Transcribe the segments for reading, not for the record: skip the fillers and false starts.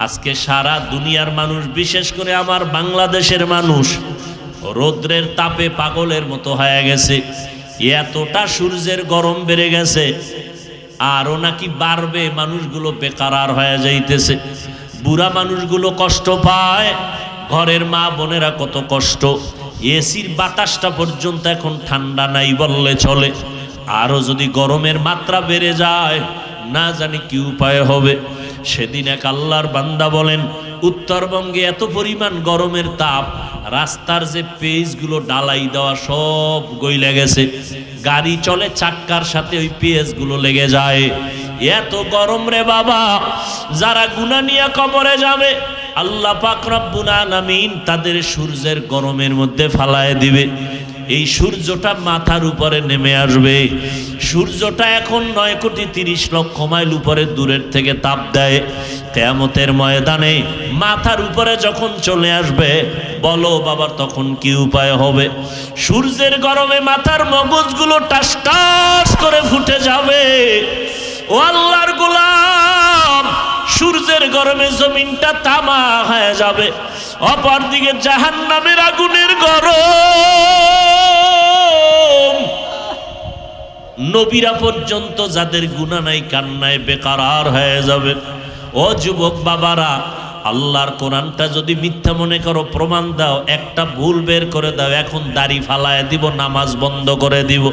আজকে সারা দুনিয়ার মানুষ, বিশেষ করে আমার বাংলাদেশের মানুষ রৌদ্রের তাপে পাগলের মতো হয়ে গেছে। এতটা সূর্যের গরম বেড়ে গেছে, আরও নাকি বাড়বে। মানুষগুলো বেকার হয়ে যাইতেছে, বুড়া মানুষগুলো কষ্ট পায়, ঘরের মা বোনেরা কত কষ্ট। এসির বাতাসটা পর্যন্ত এখন ঠান্ডা নাই বললে চলে। আরও যদি গরমের মাত্রা বেড়ে যায়, না জানি কি উপায় হবে। সেদিন এক আল্লাহর বান্দা বলেন, উত্তরবঙ্গে এত পরিমাণ গরমের তাপ, রাস্তার যে পেজগুলো ডালাই দেওয়া সব গইলে গেছে। গাড়ি চলে চাক্কার সাথে ওই পেজগুলো লেগে যায়। এত গরম রে বাবা, যারা গুনাহ নিয়ে কবরে যাবে আল্লাহ পাক রব্বুল আলামিন তাদের সূর্যের গরমের মধ্যে ফালায় দিবে। এই সূর্যটা মাথার উপরে নেমে আসবে। সূর্যটা এখন 9,30,00,000 মাইল উপরে দূরের থেকে তাপ দেয়। কিয়ামতের ময়দানে মাথার উপরে যখন চলে আসবে, বলো বাবা তখন কি উপায় হবে? সূর্যের গরমে মাথার মগজগুলো টাস টাস করে ফুটে যাবে। ও আল্লাহর গোলাম, সূর্যের গরমে জমিনটা তামা হয়ে যাবে। অপরদিকে জাহান্নামের আগুনের গরম। নবীরা পর্যন্ত যাদের গুনাহ নাই কান্নায় বেকার হয়ে যাবে। ও যুবক বাবারা, আল্লাহর কোরআনটা যদি মিথ্যা মনে করো প্রমাণ দাও, একটা ভুল বের করে দাও, এখন দাড়ি ফালায় দিব, নামাজ বন্ধ করে দিব,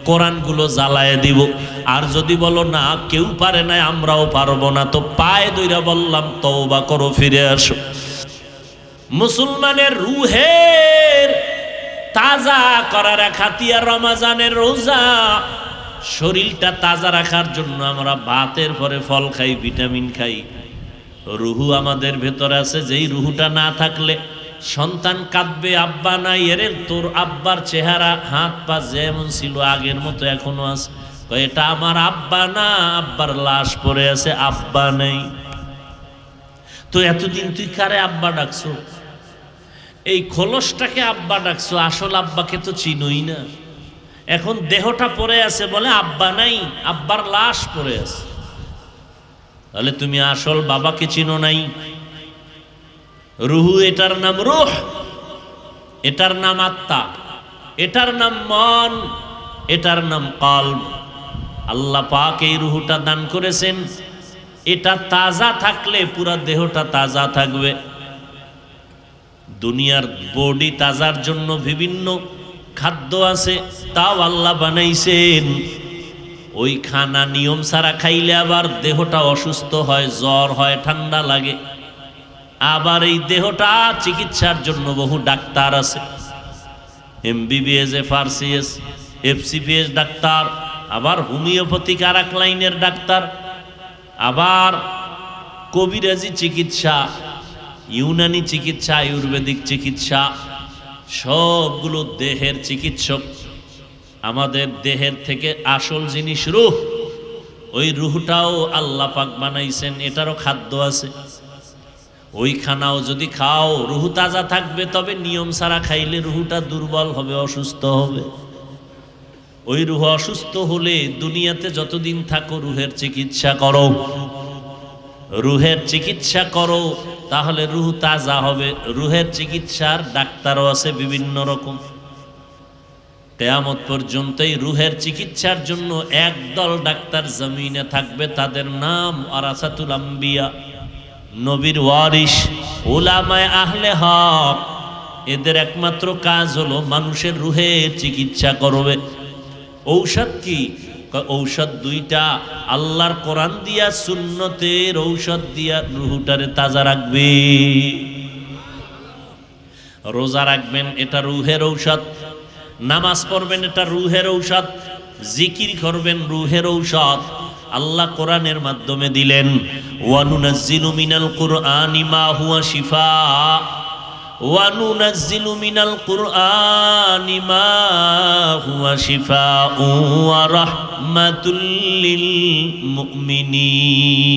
কোরআনগুলো জ্বালায় দিব। আর যদি বলো না কেউ পারে না, আমরাও পারবো না, তো পায়ে দইরা বললাম তওবা করো, ফিরে আসো। মুসলমানের রুহের তাজা করার খাতিয়া রমজানের রোজা। শরীরটা তাজা রাখার জন্য আমরা ভাতের পরে ফল খাই, ভিটামিন খাই। রুহু আমাদের ভেতরে আছে, যেই রুহুটা না থাকলে সন্তান কাঁদবে, আব্বা নাই। এরে তোর আব্বার চেহারা হাত পা যেমন ছিল আগের মতো এখনো আছে। এটা আমার আব্বা না, আব্বার লাশ পড়ে আছে, আব্বা নেই। তো এতদিন তুই কারে আব্বা ডাকছো? এই খোলসটাকে আব্বা ডাকছো, আসল আব্বাকে তো চিনোই না। এখন দেহটা পড়ে আছে বলে আব্বা নাই, আব্বার লাশ পড়ে আছে। তাহলে তুমি আসল বাবাকে চিনো নাই। রুহু, এটার নাম রূহ, এটার নাম আত্মা, এটার নাম মন, এটার নাম কলব। আল্লাহ পাক এই রুহুটা দান করেছেন। এটা তাজা থাকলে পুরা দেহটা তাজা থাকবে। দুনিয়ার বডি তাজার জন্য বিভিন্ন খাদ্য আছে, তাও আল্লাহ বানাইছেন। ওই খানা নিয়ম ছাড়া খাইলে আবার দেহটা অসুস্থ হয়, জ্বর হয়, ঠান্ডা লাগে। আবার এই দেহটা চিকিৎসার জন্য বহু ডাক্তার আছে, MBBS, FRCS, FCPS ডাক্তার, আবার হোমিওপ্যাথিক আর এক লাইনের ডাক্তার, আবার কবিরাজি চিকিৎসা, ইউনানি চিকিৎসা, আয়ুর্বেদিক চিকিৎসা, সবগুলো দেহের চিকিৎসক। আমাদের দেহের থেকে আসল জিনিস রূহ। ওই রূহটাও আল্লাহ পাক বানাইছেন, এটারও খাদ্য আছে। ওই খানাও যদি খাও রূহ তাজা থাকবে, তবে নিয়ম ছাড়া খাইলে রূহটা দুর্বল হবে, অসুস্থ হবে। ওই রূহ অসুস্থ হলে দুনিয়াতে যতদিন থাকো রূহের চিকিৎসা করো, রূহের চিকিৎসা করো, তাহলে রূহ তাজা হবে। রূহের চিকিৎসার ডাক্তারও আছে বিভিন্ন রকম। কিয়ামত পর্যন্তই রূহের চিকিৎসার জন্য একদল ডাক্তার জমিনে থাকবে, তাদের নাম ওয়ারাসাতুল আম্বিয়া, নবীর ওয়ারিস, উলামায়ে আহলে হক। এদের একমাত্র কাজ হলো মানুষের রূহের চিকিৎসা করবে। ঔষধ কি? ঔষধ দুইটা, আল্লাহর কোরআন দিয়া, সুন্নতের ঔষধ দিয়া রূহটারে তাজা রাখবে। রোজা রাখবেন, এটা রূহের ঔষধ। নামাজ পড়বেন, এটা রূহের ঔষধ। জিকির করবেন, রূহের ঔষধ। আল্লাহ কোরআনের মাধ্যমে দিলেন, ওয়ানুনাজ্জিলু মিনাল কুরআনি মা হুয়া শিফা, ওয়ানুনাজ্জিলু মিনাল কুরআনি মা হুয়া শিফাউ ওয়া রাহমাতুল লিল মুমিনিন।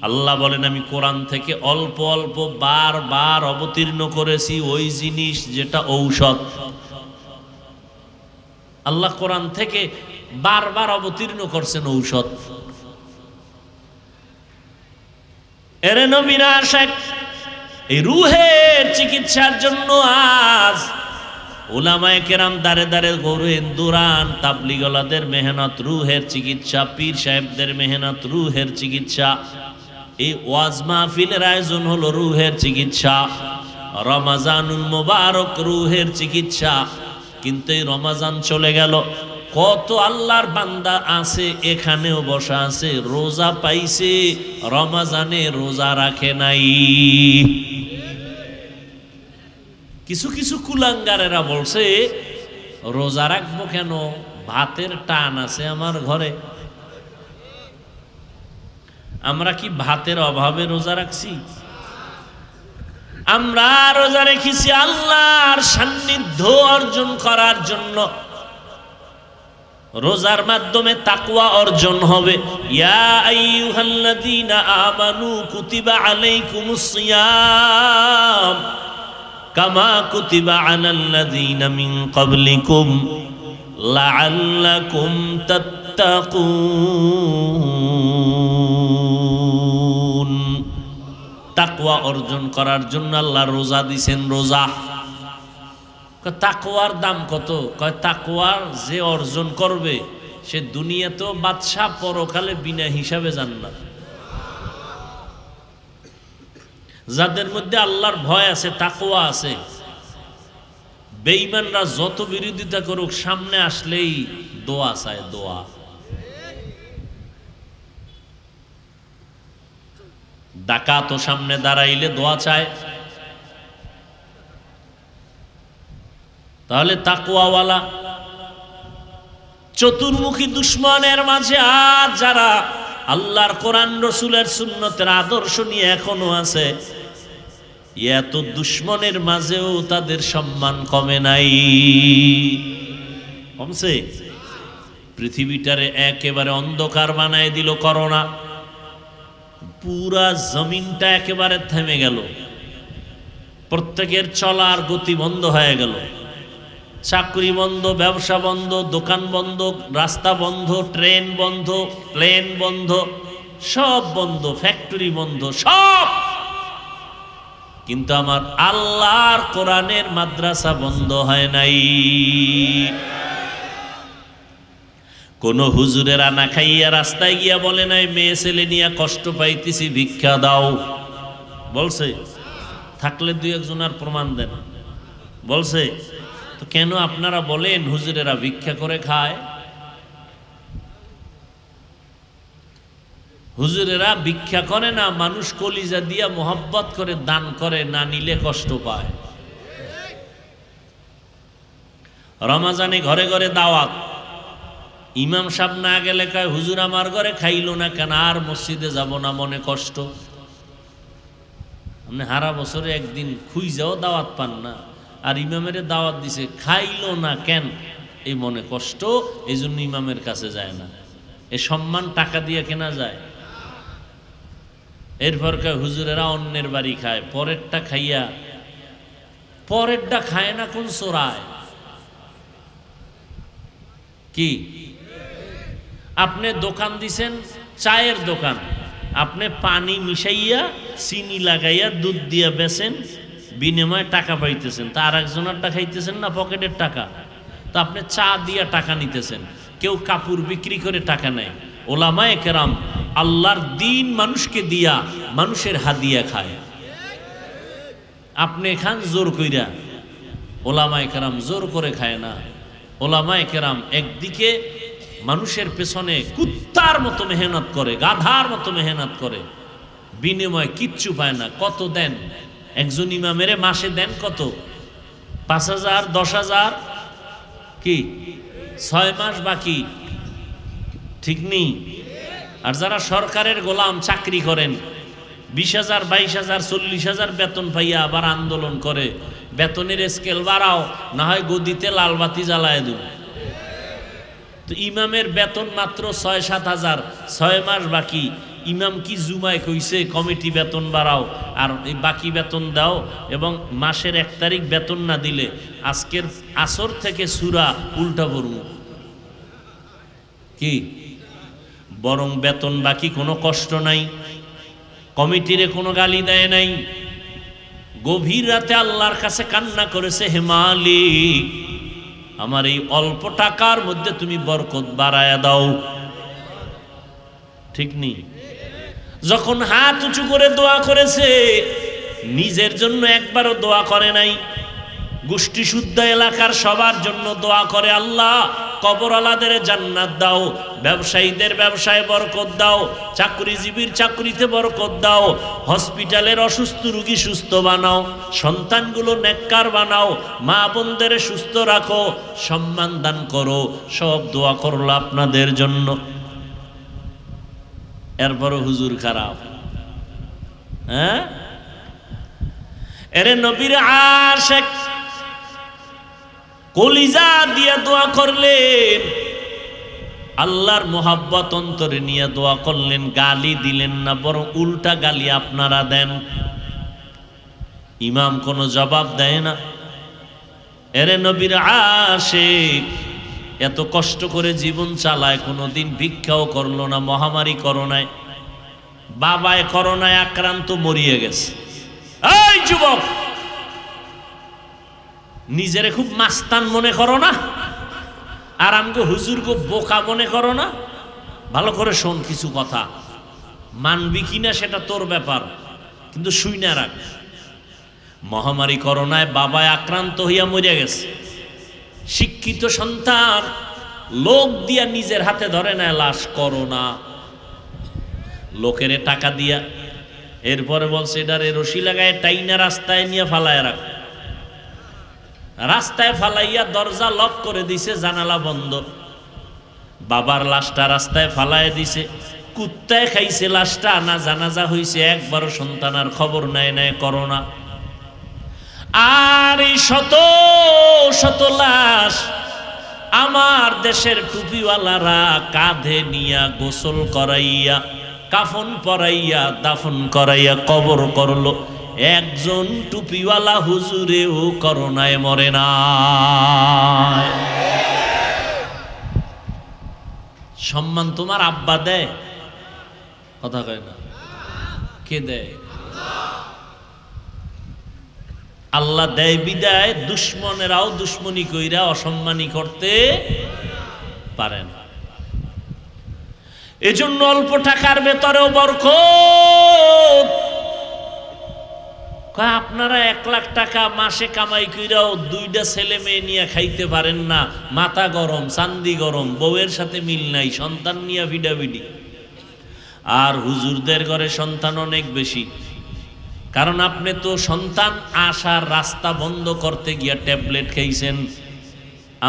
আল্লাহ বলেন, আমি কোরআন থেকে অল্প অল্প বারবার অবতীর্ণ করেছি ওই জিনিস যেটা ঔষধ। আল্লাহ কোরআন থেকে বারবার অবতীর্ণ করছেন ঔষধ। এরে নবীর আশিক, এই রুহের চিকিৎসার জন্য আজ উলামায়ে কেরাম দারে দারে ঘুরেন দৌড়ান, তাবলিগলাদের মেহনত রুহের চিকিৎসা, পীর সাহেবদের মেহনত রুহের চিকিৎসা। এই ওয়াজ মাহফিলের আয়োজন হলো রুহের চিকিৎসা। রমাজানুল মুবারক রুহের চিকিৎসা। কিন্তু এই রমাজান চলে গেল, কত আল্লাহর বান্দা আছে এখানেও বসা আছে, রোজা পাইছে, রমাজানে রোজা রাখে নাই। কিছু কিছু কুলাঙ্গারেরা বলছে রোজা রাখবো কেন, ভাতের টান আছে আমার ঘরে। আমরা কি ভাতের অভাবে রোজা রাখছি? আমরা রোজা রেখেছি আল্লাহর সান্নিধ্য অর্জন করার জন্য। রোজার মাধ্যমে তাকওয়া অর্জন হবে। ইয়া আইয়ুহাল্লাযীনা আমানু কুতিবা আলাইকুমুস সিয়াম কামা কুতিবা আলাল্লাযীনা মিন ক্বাবলিকুম লাআল্লাকুম তাত্তাকুন। তাকওয়া অর্জন করার জন্য আল্লাহ রোজা দিবেন। রোজা তাকওয়ার দাম কত? কয় তাকওয়ার যে অর্জন করবে সে দুনিয়াতেও বাদশা, পরকালে বিনা হিসাবে জান্নাত। যাদের মধ্যে আল্লাহর ভয় আছে, তাকওয়া আছে, বেঈমানরা যত বিরোধিতা করুক সামনে আসলেই দোয়া চায়। দোয়া ডাকাত সামনে দাঁড়াইলে দোয়া চায়। তাহলে তাকওয়াওয়ালা চতুর্মুখী দুশ্মনের মাঝে আজ যারা আল্লাহর কোরআন রসুলের সুন্নতের আদর্শ নিয়ে এখনো আছে, এত দুশ্মনের মাঝেও তাদের সম্মান কমে নাই, কমছে। পৃথিবীটারে একেবারে অন্ধকার বানায় দিল করোনা। পুরা জমিনটা একেবারে থেমে গেল, প্রত্যেকের চলার গতি বন্ধ হয়ে গেল। চাকরি বন্ধ, ব্যবসা বন্ধ, দোকান বন্ধ, রাস্তা বন্ধ, ট্রেন বন্ধ, প্লেন বন্ধ, সব বন্ধ, ফ্যাক্টরি বন্ধ, সব। কিন্তু আমার আল্লাহর কোরআনের মাদ্রাসা বন্ধ হয় নাই। কোন হুজুরের আনা খাইয়া রাস্তায় গিয়া বলে নাই মেয়ে ছেলে নিয়ে কষ্ট পাইতেছি ভিক্ষা দাও, বলছে? থাকলে দুই একজন আর প্রমাণ দেন, বলছে? তো কেন আপনারা বলেন হুজুরেরা ভিক্ষা করে খায়? হুজুরেরা ভিক্ষা করে না, মানুষ কলিজা দিয়া মোহাব্বত করে দান করে, না নিলে কষ্ট পায়। রমাজানে ঘরে ঘরে দাওয়াত, ইমাম সাহেব না গেলে কয় হুজুর আমার ঘরে খাইলো না কেন, আর মসজিদে যাব না, মনে কষ্ট। আপনি হারা বছরে একদিন খুঁজেও দাওয়াত পান না, আর ইমামের দাওয়াত দিছে, খাইলো না কেন, এই মনে কষ্ট, এই জন্য ইমামের কাছে যায় না। এ সম্মান টাকা দিয়ে কেনা যায়? এরপর কয় হুজুরেরা অন্যের বাড়ি খায়, পরেরটা খাইয়া, পরেরটা খায় না কোন চোরায়? কি আপনি দোকান দিছেন, চায়ের দোকান, আপনি পানি মিশাইয়া চিনি লাগাইয়া দুধ দিয়া বেচেন, বিনিময়ে টাকা পাইতেছেন, তা আর একজনেরটা খাইতেছেন না, পকেটের টাকা। তো আপনি চা দিয়া টাকা নিতেছেন, কেউ কাপড় বিক্রি করে টাকা নেয়। ওলামায়ে কেরাম আল্লাহর দ্বীন মানুষকে দিয়া মানুষের হাদিয়া খায়। আপনি খান জোর কইরা, ওলামায়ে কেরাম জোর করে খায় না। ওলামায়ে কেরাম একদিকে মানুষের পেছনে কুত্তার মতো মেহনত করে, গাধার মতো মেহনত করে, বিনিময়ে কিচ্ছু পায় না। কত দেন একজন ইমামের মাসে? দেন কত? ৫,০০০, ১০,০০০, কি ৬ মাস বাকি, ঠিক নেই? আর যারা সরকারের গোলাম চাকরি করেন, ২০,০০০, ২২,০০০, ৪০,০০০ বেতন পাইয়া আবার আন্দোলন করে, বেতনের স্কেল বাড়াও, না হয় গদিতে লালবাতি জ্বালায় দেব। তো ইমামের বেতন মাত্র ৬-৭,০০০, ৬ মাস বাকি। ইমাম কি জুমায় কইছে কমিটি বেতন বাড়াও আর এই বাকি বেতন দাও, এবং মাসের ১ তারিখ বেতন না দিলে আজকের আসর থেকে সূরা উল্টা পড়ব? কি বরং বেতন বাকি কোনো কষ্ট নাই। কমিটিরে কোনো গালি দেয় নাই, গভীর রাতে আল্লাহর কাছে কান্না করেছে, হে মালিক আমার এই অল্প টাকার মধ্যে তুমি বরকত বাড়ায়া দাও। ঠিক নেই? যখন হাত উঁচু করে দোয়া করেছে, নিজের জন্য একবারও দোয়া করে নাই, গোষ্ঠী শুদ্ধ এলাকার সবার জন্য দোয়া করে, আল্লাহ কবরওয়ালাদের জান্নাত দাও, ব্যবসায়ীদের ব্যবসায় বরকত দাও, চাকরিজীবীর চাকরিতে বরকত দাও, হসপিটালের অসুস্থ রোগী সুস্থ বানাও, সন্তানগুলো নেককার বানাও, মা বোনদের সুস্থ রাখো, সম্মান দান করো। সব দোয়া করলো আপনাদের জন্য। এরপরও হুজুর খারাপ। হ্যাঁ, এরে নবীর আশিক কলিজা দিয়ে দোয়া করলেন, আল্লাহর মোহাব্বত অন্তরে নিয়ে দোয়া করলেন, গালি দিলেন না, বরং উল্টা গালি আপনারা দেন। ইমাম কোনো জবাব দেয় না। এরে নবীর আশিক এত কষ্ট করে জীবন চালায়, কোনোদিন ভিক্ষাও করলো না, মহামারী করোনায়, বাবায় করোনায় আক্রান্ত মরিয়ে গেছে। এই যুবক, নিজেরে খুব মাস্তান মনে করো না, আর আমগো হুজুরকে বোকা মনে করো না। ভালো করে শোন, কিছু কথা মানবি কিনা সেটা তোর ব্যাপার, কিন্তু শুই না রাখ। মহামারী করোনায় বাবায় আক্রান্ত হইয়া মরিয়া গেছে, শিক্ষিত সন্তান লোক দিয়া নিজের হাতে ধরে নেয় লাশ, করোনা লোকেরে টাকা দিয়া, এরপরে বলছে এটারে রশি লাগায় টাইনা রাস্তায় নিয়ে ফালায় রাখ। রাস্তায় ফালাইয়া দরজা লক করে দিছে, জানালা বন্ধ। বাবার লাশটা রাস্তায় ফালায় দিছে, কুত্তায় খাইছে লাশটা, না জানাজা হইছে, একবারও সন্তানার খবর নেয় নেয় করোনা। আর এই শত শত লাশ আমার দেশের টুপিওয়ালারা কাঁধে নিয়া গোসল করাইয়া, কাফন পরাইয়া, দাফন করাইয়া কবর করলো। একজন টুপিওয়ালা হুজুরেও করোনায় মরে না। সম্মান তোমার আব্বা দেয়? কথা কয় না। কে দেয়? আল্লাহ দেয় বিদায় দুশ্মনেরাও দুশ্মনী কইরা অসম্মানী করতে পারে না। এজন্য অল্প টাকার ভেতরেও বরকত। আপনারা 1 লাখ টাকা মাসে কামাই কইরাও 2টা ছেলে মেয়ে নিয়ে খাইতে পারেন না, মাথা গরম, চান্দি গরম, বউয়ের সাথে মিল নাই, সন্তান নিয়ে ভিডাভিডি। আর হুজুরদের ঘরে সন্তান অনেক বেশি, কারণ আপনি তো সন্তান আসার রাস্তা বন্ধ করতে গিয়া ট্যাবলেট খাইছেন।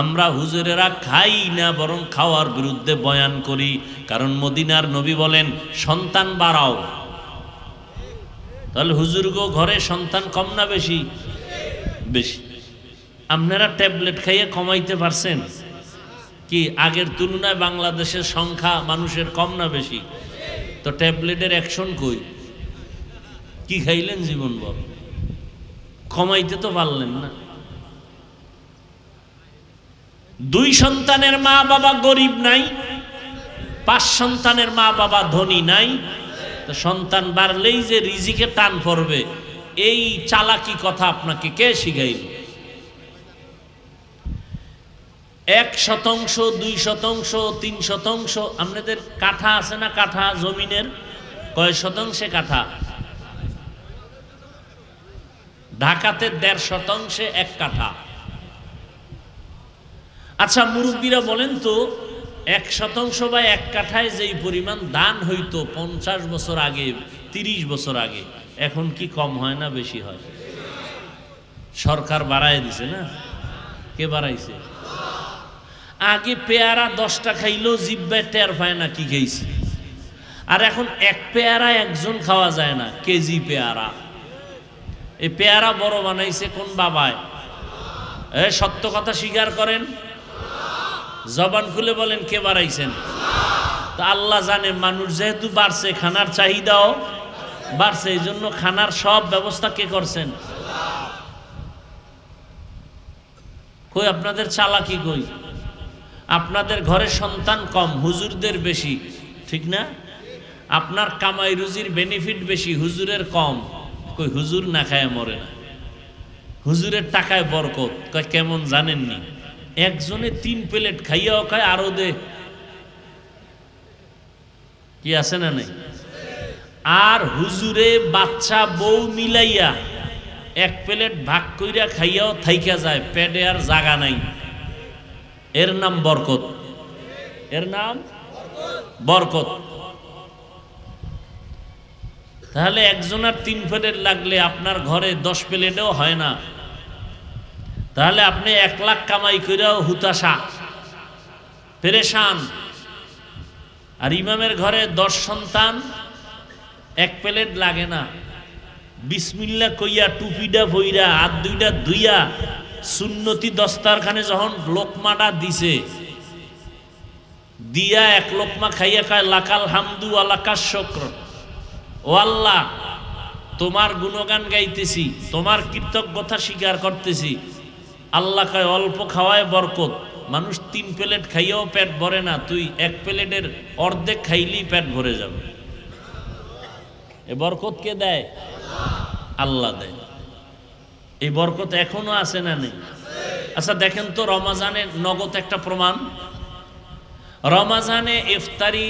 আমরা হুজুরেরা খাই না, বরং খাওয়ার বিরুদ্ধে বয়ান করি, কারণ মদিনার নবী বলেন সন্তান বাড়াও। তাহলে হুজুরগো ঘরে সন্তান কম না বেশি? বেশি। আপনারা ট্যাবলেট খাইয়ে কমাইতে পারছেন কি? আগের তুলনায় বাংলাদেশের সংখ্যা মানুষের কম না বেশি? তো ট্যাবলেটের অ্যাকশন কই? কি খাইলেন জীবনভর? কমাইতে তো পারলেন না। 2 সন্তানের মা বাবা গরিব নাই, 5 সন্তানের মা বাবা ধনী নাই। তো সন্তান বাড়লেই যে রিজিকে টান পড়বে, এই চালাকি কথা আপনাকে কে শিখাইল? 1%, 2%, 3%। আপনাদের কাঠা আছে না? কাঠা জমিনের কয় শতাংশে কাঠা? ঢাকাতে 1.5% 1 কাঠা। আচ্ছা মুরব্বীরা বলেন তো, 1% বা 1 কাঠায় যেই পরিমাণ দান হইতো 50 বছর আগে, 30 বছর আগে, এখন কি কম হয় না বেশি হয়? সরকার বাড়ায় দিছে না? কে বাড়াইছে? আগে পেয়ারা 10টা খাইলেও জিব্বায় টের পায় না কি খাইছে, আর এখন 1 পেয়ারা একজন খাওয়া যায় না, কেজি পেয়ারা। এই পেয়ারা বড় বানাইছে কোন বাবায়? সত্য কথা স্বীকার করেন, জবান খুলে বলেন কে বাড়াইছেন? তো আল্লাহ জানে, মানুষ যেহেতু বাড়ছে, খানার চাহিদাও বাড়ছে, এই জন্য খানার সব ব্যবস্থা কে করছেন? কই আপনাদের চালাকি কই? আপনাদের ঘরে সন্তান কম, হুজুরদের বেশি, ঠিক না? আপনার কামাই রুজির বেনিফিট বেশি, হুজুরের কম। কই হুজুর না খায় মরে না, হুজুরের টাকায় বরকত। কয় কেমন জানেননি? একজনে 3 প্লেট খাইয়াও খায়, আরো দে। কি আছে না নাই? আর হুজুরে বাচ্চা বউ মিলাইয়া 1 প্লেট ভাগ কইরা খাইয়াও থাইকা যায়, পেটে আর জায়গা নাই। এর নাম বরকত, এর নাম বরকত। তাহলে একজনের 3 প্লেট লাগলে আপনার ঘরে 10 প্লেটেও হয় না। তাহলে আপনি 1 লাখ কামাই কইরাও হুতাশা, পেরেশান। আর ইমামের ঘরে 10 সন্তান, 1 প্লেট লাগে না। বিসমিল্লাহ কইয়া টুপিটা বইরা হাত দুইটা ধুইয়া সুন্নতি দস্তারখানে যখন লোকমাটা দিছে, দিয়া 1 লোকমা খাইয়া খায় লাকাল হামদু ওয়া লাকাশ শুকর। ও আল্লাহ, তোমার গুণগান গাইতেছি, তোমার কৃতজ্ঞতা স্বীকার করতেছি। আল্লাহ কয় অল্প খাওয়ায় বরকত। মানুষ 3 প্লেট খাইয়াও পেট ভরে না, তুই 1 প্লেটের অর্ধেক খাইলেই পেট ভরে যাবে। এ বরকত কে দেয়? আল্লাহ দেয়। এই বরকত এখনো আছে না নেই? আচ্ছা দেখেন তো, রমাজানে নগদ একটা প্রমাণ। রমাজানে ইফতারি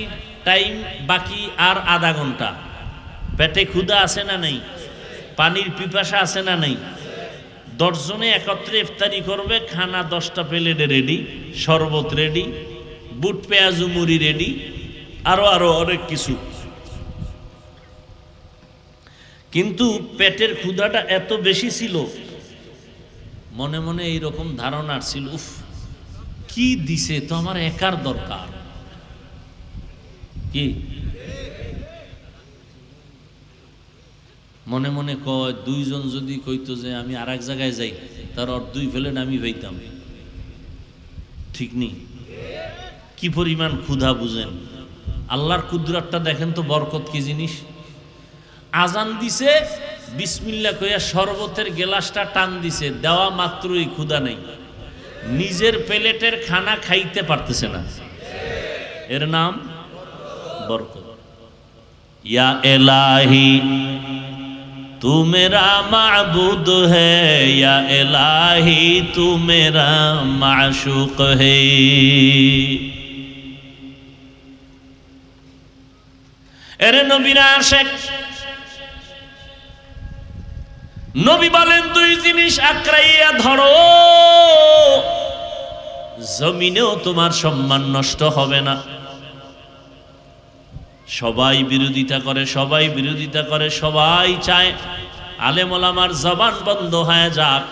টাইম বাকি আর আধা ঘন্টা, পেটে ক্ষুধা আছে না নেই? পানির পিপাসা আছে না নেই? 10 জনে একত্রে ইফতারি করবে, খানা 10টা প্লেটে রেডি, শরবত রেডি, বুট পেঁয়াজু মুড়ি রেডি, আরো আরো অনেক কিছু। কিন্তু পেটের ক্ষুধাটা এত বেশি ছিল, মনে মনে এইরকম ধারণা ছিল, উফ কি দিছে তো আমার একার দরকার। কি মনে মনে কয়, 2 জন যদি কইতো যে আমি আর এক জায়গায় যাই, তার 2 প্লেট আমি পাইতাম। ঠিক নেই? কি পরিমাণ ক্ষুধা বুঝেন। আল্লাহর কুদরতটা দেখেন তো, বরকত কি জিনিস। আজান দিছে, বিসমিল্লাহ কইয়া শরবতের গ্লাসটা টান দিছে, দেওয়া মাত্রই ক্ষুধা নেই, নিজের প্লেটের খানা খাইতে পারতেছে না। এর নাম বরকত। ইয়া ইলাহি तू मेरा माबूद है, या इलाही तू मेरा माशूक है। এরে নবীর আশিক, নবী বলেন 2 জিনিস আঁকড়াইয়া ধরো, জমিনেও তোমার সম্মান নষ্ট হবে না। সবাই বিরোধিতা করে, সবাই বিরোধিতা করে, সবাই চায় আলেম ওলামার জবান বন্ধ হয়ে যাক।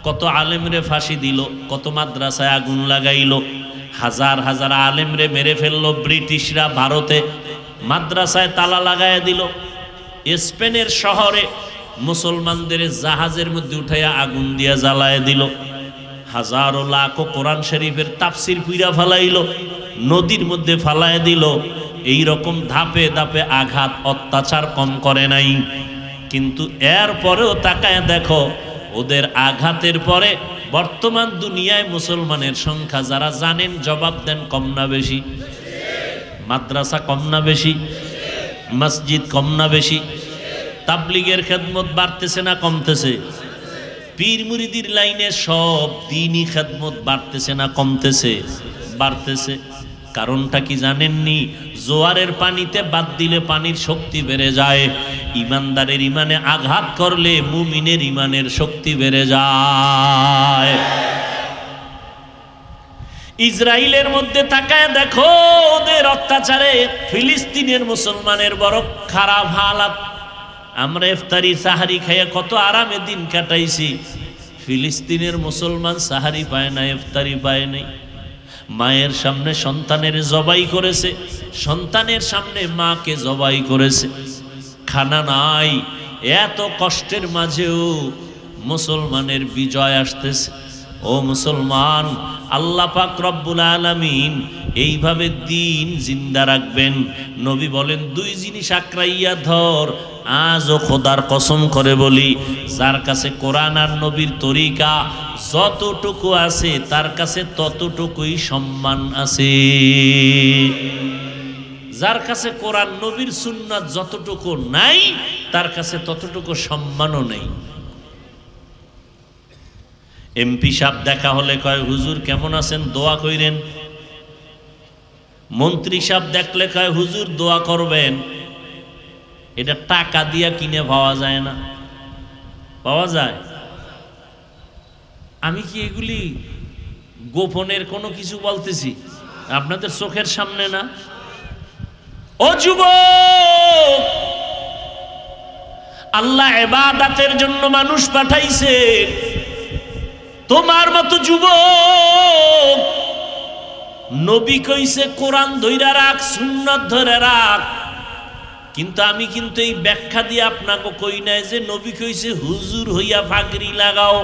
কত আলেমরে ফাঁসি দিল, কত মাদ্রাসায় আগুন লাগাইল, হাজার হাজার আলেমরে মেরে ফেললো ব্রিটিশরা। ভারতে মাদ্রাসায় তালা লাগাইয়া দিল। স্পেনের শহরে মুসলমানদের জাহাজের মধ্যে উঠাইয়া আগুন দিয়া জ্বালায় দিল। হাজারো লাখো কোরআন শরীফের তাফসির পুইরা ফালাইল, নদীর মধ্যে ফালায় দিল। এই রকম ধাপে ধাপে আঘাত অত্যাচার কম করে নাই। কিন্তু এর পরেও তাকায় দেখো, ওদের আঘাতের পরে বর্তমান দুনিয়ায় মুসলমানের সংখ্যা যারা জানেন জবাব দেন কম না বেশি? মাদ্রাসা কম না বেশি? মসজিদ কম না বেশি? তাবলিগের খেদমত বাড়তেছে না কমতেছে? পীর মুরিদির লাইনে সব দ্বীনি খেদমত বাড়তেছে না কমতেছে? বাড়তেছে। কারণটা কি জানেননি? জোয়ারের পানিতে বাদ দিলে পানির শক্তি বেড়ে যায়, ইমানদারের ইমানে আঘাত করলে মুমিনের ইমানের শক্তি বেড়ে যায়। ইসরায়েলের মধ্যে তাকায় দেখো, ওদের অত্যাচারে ফিলিস্তিনের মুসলমানের বড় খারাপ হালাত। আমরা ইফতারি সাহারি খাইয়া কত আরামে দিন কাটাইছি, ফিলিস্তিনের মুসলমান সাহারি পায় না, ইফতারি পায় নাই। মায়ের সামনে সন্তানের জবাই করেছে, সন্তানের সামনে মাকে জবাই করেছে, খানা নাই। এত কষ্টের মাঝেও মুসলমানের বিজয় আসতেছে। ও মুসলমান, আল্লাহ পাক রব্বুল আলামিন এইভাবে দিন জিন্দা রাখবেন। নবী বলেন 2 জিনিস আঁকড়াইয়া ধর। আজও খোদার কসম করে বলি, যার কাছে কোরআন আর নবীর তরিকা যতটুকু আছে তার কাছে ততটুকুই সম্মান আছে। যার কাছে কোরআন নবীর সুন্নাত যতটুকু নাই তার কাছে ততটুকু সম্মানও নেই। এমপি সাহেব দেখা হলে কয় হুজুর কেমন আছেন, দোয়া কইরেন। মন্ত্রী সাহেব দেখলে কয় হুজুর দোয়া করবেন। এটা টাকা দিয়া কিনে পাওয়া যায় না, পাওয়া যায়? আমি কি এগুলি গোপনের কোনো কিছু বলতেছি? আপনাদের চোখের সামনে না? ও যুবক, আল্লাহ ইবাদতের জন্য মানুষ পাঠাইছে। তোমার মতো যুবক, নবী কইছে কোরআন ধইরা রাখ, সুন্নাত ধরে রাখ। কিন্তু আমি কিন্তু এই ব্যাখ্যা দিয়ে আপনাকে কই নাই যে নবী কইছে হুজুর হইয়া পাগড়ি লাগাও।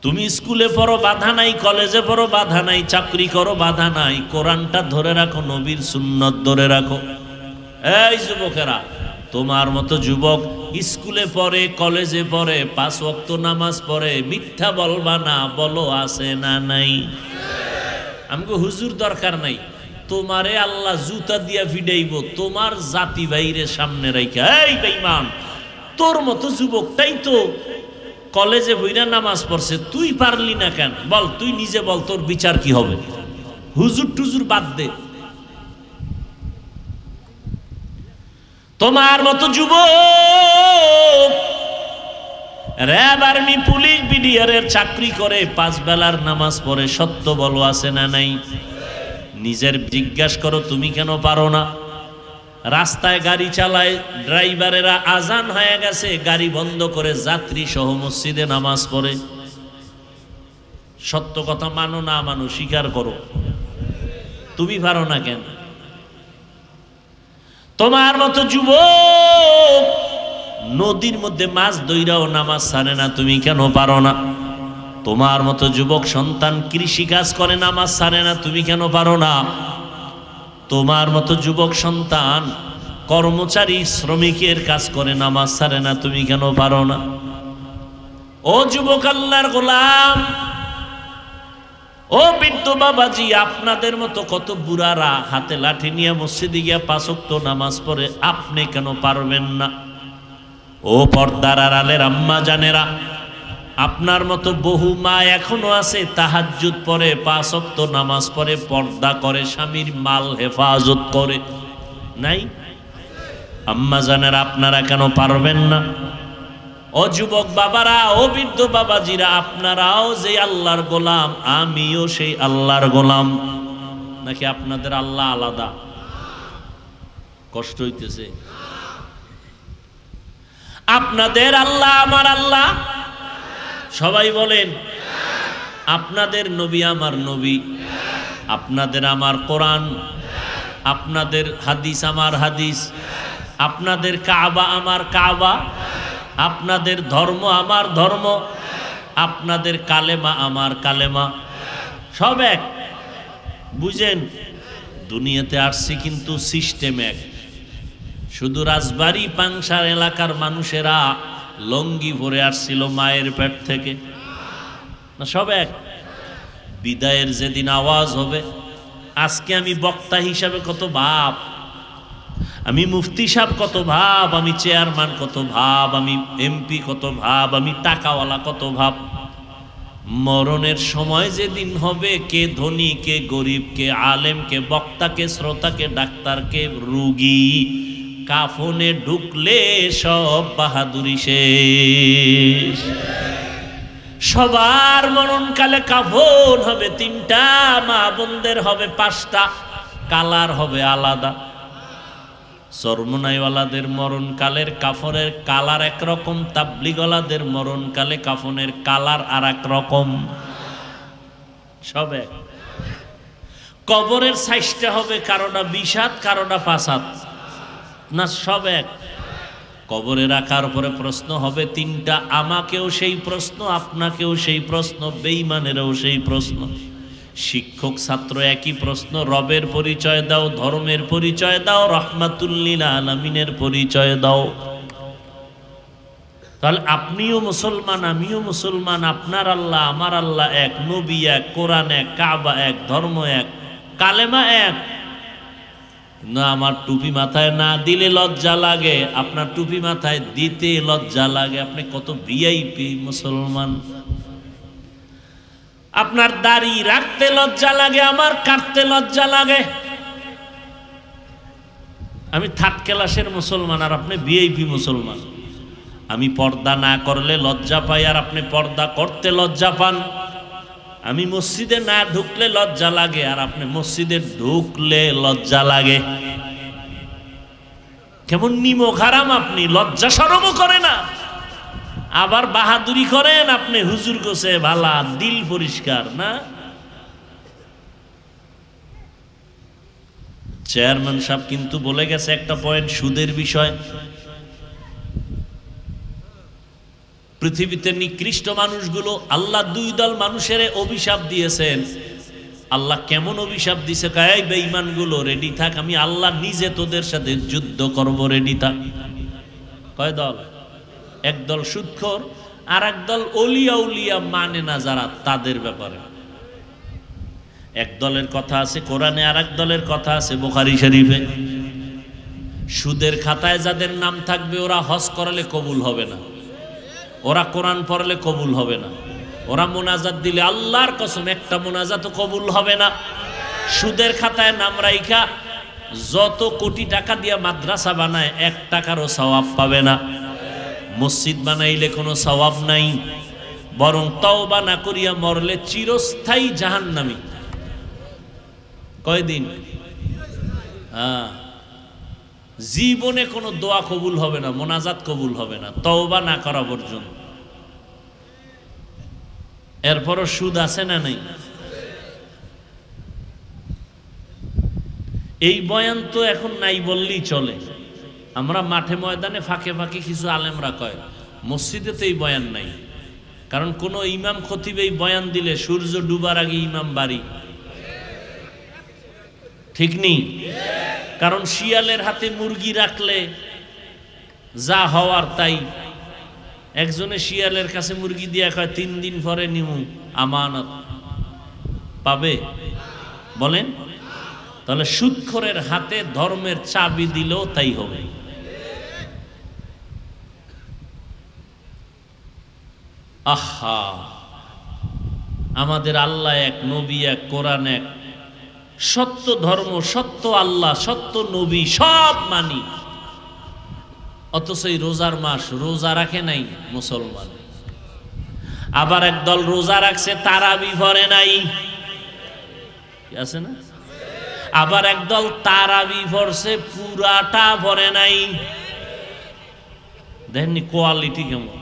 তুমি স্কুলে পড়ো বাধা নাই, কলেজে পড়ো বাধা নাই, চাকরি করো বাধা নাই, কোরআনটা ধরে রাখো, নবীর সুন্নাত ধরে রাখো। এই যুবকেরা, তোমার মতো যুবক স্কুলে পড়ে, কলেজে পড়ে, 5 ওয়াক্ত নামাজ পড়ে, মিথ্যা বলবা না, বলো আছে না নাই? আমগো হুজুর দরকার নাই, তোমারে আল্লাহ জুতা দিয়া ফিডাইব তোমার জাতি বাইরে সামনে রাইখা। এই বেঈমান, তোর মতো যুবকটাই তো কলেজে বইরা নামাজ পড়ছে, তুই পারলি না কেন? বল, তুই নিজে বল, তোর বিচার কি হবে? হুজুর টুজুর বাদ দে। তোমার মতো যুবক র‍্যাব, আর্মি, পুলিশ, বিডিআরের চাকরি করে, 5 বেলার নামাজ পড়ে, সত্য বলো আছে না নাই? নিজের জিজ্ঞাসা করো, তুমি কেন পারো না? রাস্তায় গাড়ি চালায়, ড্রাইভারেরা আজান হয়ে গেছে গাড়ি বন্ধ করে যাত্রী সহ মসজিদে নামাজ পড়ে। সত্য কথা মানো না মানো, স্বীকার করো, তুমি পারো না কেন? তোমার মতো যুবক নদীর মধ্যে মাছ ধইরাও নামাজ ছাড়ে না, তুমি কেন পারো না? তোমার মতো যুবক সন্তান কৃষি কাজ করে, নামাজ ছাড়ে না, তুমি কেন পারো না? তোমার মতো যুবক সন্তান কর্মচারী শ্রমিকের কাজ করে, নামাজ ছাড়ে না, তুমি কেন পারো না? ও যুবক আল্লাহর গোলাম, ও বৃদ্ধ বাবাজি, আপনাদের মতো কত বুড়ারা হাতে লাঠি নিয়ে মসজিদে গিয়া 5 ওয়াক্ত নামাজ পড়ে, আপনি কেন পারবেন না? ও পর্দার আড়ালের আম্মা জানেরা, আপনার মতো বহু মা এখনো আছে তাহাজ্জুদ পড়ে, 5 ওয়াক্ত নামাজ পড়ে, পর্দা করে, স্বামীর মাল হেফাজত করে, নাই? আম্মা জানেরা, আপনারা কেন পারবেন না? ও যুবক বাবারা, ও বৃদ্ধ বাবাজিরা, আপনারাও যে আল্লাহর গোলাম, আমিও সেই আল্লাহর গোলাম। নাকি আপনাদের আল্লাহ আলাদা? কষ্ট হইতেছে? আপনাদের আল্লাহ আমার আল্লাহ, সবাই বলেন। আপনাদের নবী আমার নবী, আপনাদের আমার কোরআন, আপনাদের হাদিস আমার হাদিস, আপনাদের কাবা আমার কাবা, আপনাদের ধর্ম আমার ধর্ম, আপনাদের কালেমা আমার কালেমা, সব এক। বুঝেন, দুনিয়াতে আসছি কিন্তু সিস্টেম এক। শুধু রাজবাড়ী পাংশার এলাকার মানুষেরা লঙ্গি পরে আসছিল মায়ের পেট থেকে, না সব এক? বিদায়ের যেদিন আওয়াজ হবে, আজকে আমি বক্তা হিসাবে কত ভাব, আমি মুফতি সাহেব কত ভাব, আমি চেয়ারম্যান কত ভাব, আমি এমপি কত ভাব, আমি টাকাওয়ালা কত ভাব। মরণের সময় যেদিন হবে, কে ধনী কে গরিব, কে আলেম কে বক্তা, কে শ্রোতা, কে ডাক্তার, কে রুগী, কাফনে ঢুকলে সব বাহাদুরি শেষ। সবার মরণকালে কাফন হবে 3টা, মা বোনদের হবে 5টা, কালার হবে আলাদা। চরমনাইওয়ালাদের মরণকালের কাফনের কালার একরকম, তাবলিগওয়ালাদের মরণকালে কাফনের কালার আর এক রকম, সব এক। কবরের সাইজটা হবে কারোটা 20 হাত, কারোটা 5 হাত, না সব এক। কবরে রাখার পরে প্রশ্ন হবে 3টা, আমাকেও সেই প্রশ্ন, আপনাকেও সেই প্রশ্ন, বেঈমানেরও সেই প্রশ্ন। শিক্ষক ছাত্র একই প্রশ্ন, রবের পরিচয় দাও, ধর্মের পরিচয় দাও, রাহমাতুল্লিল আলামিনের পরিচয় দাও। তাহলে আপনিও মুসলমান, আমিও মুসলমান, আপনার আল্লাহ আমার আল্লাহ এক, নবী এক, কোরআন এক, কাবা এক, ধর্ম এক। কালেমা এক, না আমার টুপি মাথায় না দিলে লজ্জা লাগে, আপনার টুপি মাথায় দিতে লজ্জা লাগে। আপনি কত ভিআইপি মুসলমান। আপনার দাড়ি রাখতে লজ্জা লাগে, আমার কাটতে লজ্জা লাগে। আমি থার্ড ক্লাসের মুসলমান আর আপনি ভিআইপি মুসলমান। আমি পর্দা না করলে লজ্জা পাই আর আপনি পর্দা করতে লজ্জা পান। আমি মসজিদে না ঢুকলে লজ্জা লাগে আর আপনি মসজিদে ঢুকলে লজ্জা লাগে। কেমন নিমক হারাম আপনি, লজ্জা শরমও করে না, আবার বাহাদুরি করেন আপনি। হুজুর গোছে ভালা, দিল পরিষ্কার না। চেয়ারম্যান সাহেব কিন্তু বলে গেছে একটা পয়েন্ট, সুদের বিষয়। পৃথিবীতে নিকৃষ্ট মানুষগুলো, আল্লাহ দুই দল মানুষের অভিশাপ দিয়েছেন। আল্লাহ কেমন অভিশাপ দিছে? এই বেঈমানগুলো রেডি থাক, আমি আল্লাহ নিজে তোদের সাথে যুদ্ধ করব, রেডি থাক। কয় দল? এক দল সুদখোর, আর এক দল ওলিয়া উলিয়া মানে না যারা, তাদের ব্যাপারে। এক দলের কথা আছে কোরআনে, আর এক দলের কথা আছে বুখারী শরীফে। সুদের খাতায় যাদের নাম থাকবে ওরা হজ করলে কবুল হবে না, ওরা কোরআন পড়লে কবুল হবে না, ওরা মোনাজাত দিলে আল্লাহর কসম একটা মোনাজাতও কবুল হবে না। সুদের খাতায় নাম রাইখা যত কোটি টাকা দিয়া মাদ্রাসা বানায়, 1 টাকারও সওয়াব পাবে না। মসজিদ বানাইলে কোনো সওয়াব নাই, বরং তওবা না করিয়া মরলে চিরস্থায়ী জাহান্নামী। কয়দিন? জীবনে কোনো দোয়া কবুল হবে না, মোনাজাত কবুল হবে না, তওবা না করা পর্যন্ত। এরপরও সুদ আছে না নাই? এই বয়ান তো এখন নাই বললেই চলে। আমরা মাঠে ময়দানে ফাঁকে ফাঁকে কিছু আলেমরা কয়, মসজিদে তো এই বয়ান নাই। কারণ কোন ইমাম খতিব এই বয়ান দিলে সূর্য ডুবার আগে ইমাম বাড়ি, ঠিক নেই? কারণ শিয়ালের হাতে মুরগি রাখলে যা হওয়ার তাই। একজনে শিয়ালের কাছে মুরগি দিয়া কয় 3 দিন পরে নিমু, আমানত পাবে? বলেন। তাহলে সুদখোরের হাতে ধর্মের চাবি দিলেও তাই হবে। আহা, আমাদের আল্লাহ এক, নবী এক, কোরআন এক, সত্য ধর্ম, সত্য আল্লাহ, সত্য নবী, সব মানি। অথচ এই রোজার মাস রোজা রাখে নাই মুসলমান। আবার একদল রোজা রাখছে তারাবি ভরে নাই, আছে না? আবার একদল তারাবি ভরছে পুরাটা ভরে নাই। দেখেননি কোয়ালিটি কেমন?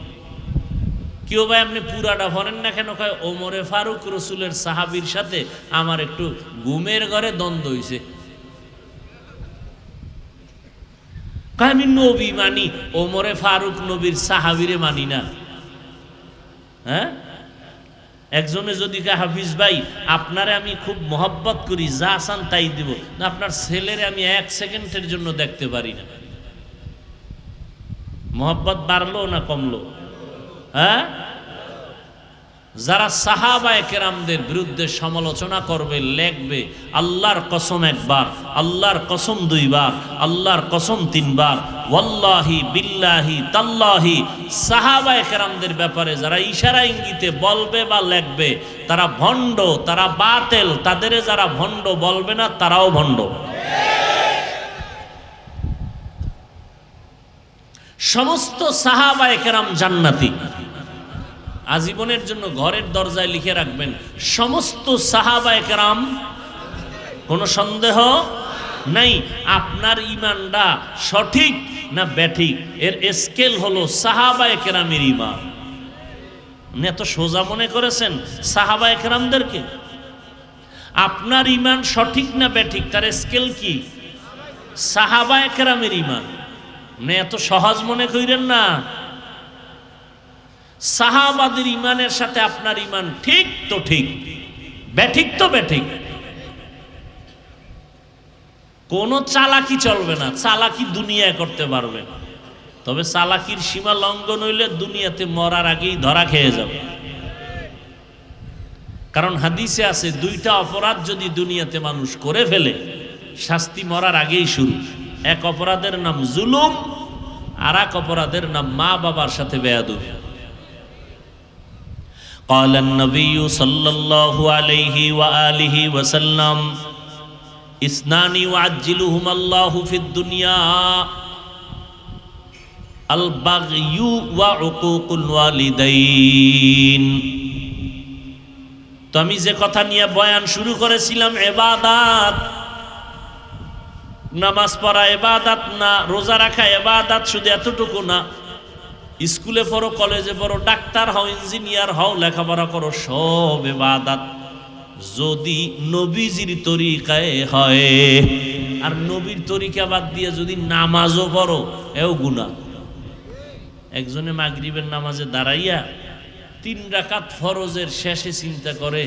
কেউ ভাই আপনি পুরাটা ভরেন না কেন? কয় ওমরে ফারুক রসুলের সাহাবীর সাথে আমার একটু ঘুমের ঘরে দ্বন্দ্ব হইছে। কয় আমি নবী মানি, ওমরে ফারুক নবীর সাহাবীরে মানি না। হ্যাঁ, একজনে যদি কে হাফিজ ভাই আপনারে আমি খুব মহব্বত করি, যা চান তাই দিব, না আপনার ছেলেরে আমি 1 সেকেন্ডের জন্য দেখতে পারি না। মহব্বত বাড়লো না কমলো? হ্যাঁ, যারা সাহাবায়ে কেরামদের বিরুদ্ধে সমালোচনা করবে, লেখবে আল্লাহর কসম 1 বার, আল্লাহর কসম 2 বার, আল্লাহর কসম 3 বার, ওয়াল্লাহি বিল্লাহি তাল্লাহি, সাহাবায়ে কেরামদের ব্যাপারে যারা ইশারা ইঙ্গিতে বলবে বা লেখবে তারা ভণ্ড, তারা বাতিল। তাদের যারা ভণ্ড বলবে না তারাও ভণ্ড। সমস্ত সাহাবায়ে কেরাম জান্নাতি। আজীবনের জন্য ঘরের দরজায় লিখে রাখবেন, সমস্ত সাহাবায়ে কেরাম, কোনো সন্দেহ নাই। আপনার ঈমানটা সঠিক না ব্যাঠিক, এর স্কেল হলো সাহাবায়ে কেরামের ঈমান। এত সোজা মনে করেছেন সাহাবায়ে কেরামদেরকে? আপনার ঈমান সঠিক না ব্যাঠিক, তার স্কেল কি? সাহাবায়ে কেরামের ঈমান। এত সহজ মনে করেন না। সাহাবাদের ইমানের সাথে আপনার ইমান ঠিক তো ঠিক, ব্যাঠিক তো ব্যাঠিক। কোন চালাকি চলবে না, চালাকি দুনিয়ায় করতে পারবে না। তবে চালাকির সীমা লঙ্ঘন হইলে দুনিয়াতে মরার আগেই ধরা খেয়ে যাবে। কারণ হাদিসে আছে দুইটা অপরাধ যদি দুনিয়াতে মানুষ করে ফেলে শাস্তি মরার আগেই শুরু। এক অপরাধের নাম জুলুম, আর এক অপরাধের নাম মা বাবার সাথে বেয়াদবি। قال النبي صلى الله عليه وآله وسلم اثنان يعجلهما الله في الدنيا البغي وعقوق الوالدين। তো আমি যে কথা নিয়ে বয়ান শুরু করেছিলাম ইবাদত, নামাজ পড়া ইবাদত না, রোজা রাখা ইবাদত, শুধু এতটুকু না, স্কুলে পড়ো, কলেজে পড়ো, ডাক্তার হও, ইঞ্জিনিয়ার হও, লেখাপড়া করো, সব ইবাদত যদি নবীজির তরিকায় হয়। আর নবীর তরিকা বাদ দিয়ে যদি নামাজও পড়ো এও গুনাহ। একজনে মাগরিবের নামাজে দাঁড়াইয়া 3 রাকাত ফরজের শেষে চিন্তা করে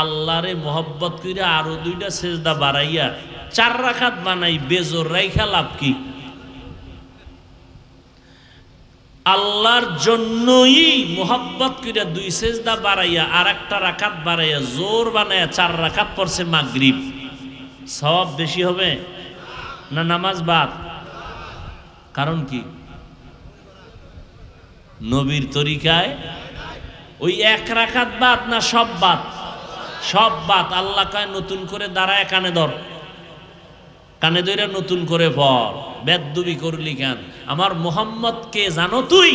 আল্লাহরে মহব্বত কইরা আরো 2টা সেজদা বাড়াইয়া 4 রাকাত বানাই, বেজোর রাইখা লাভ কি? আল্লাহর জন্যই মোহাব্বত কইরা 2 সেজদা বাড়াইয়া আর 1টা রাকাত বাড়াইয়া জোর বানাইয়া 4 রাকাত পড়ছে মাগরিব, সওয়াব বেশি হবে না নামাজ বাদ? কারণ কি? নবীর তরিকায় ওই 1 রাকাত বাদ না সব বাদ? সব বাদ। আল্লাহ কয় নতুন করে দাঁড়ায় কানে ধর, কানে ধরে নতুন করে পড়। বেদবি করলি কেন? আমার মুহাম্মদ কে জানো তুই?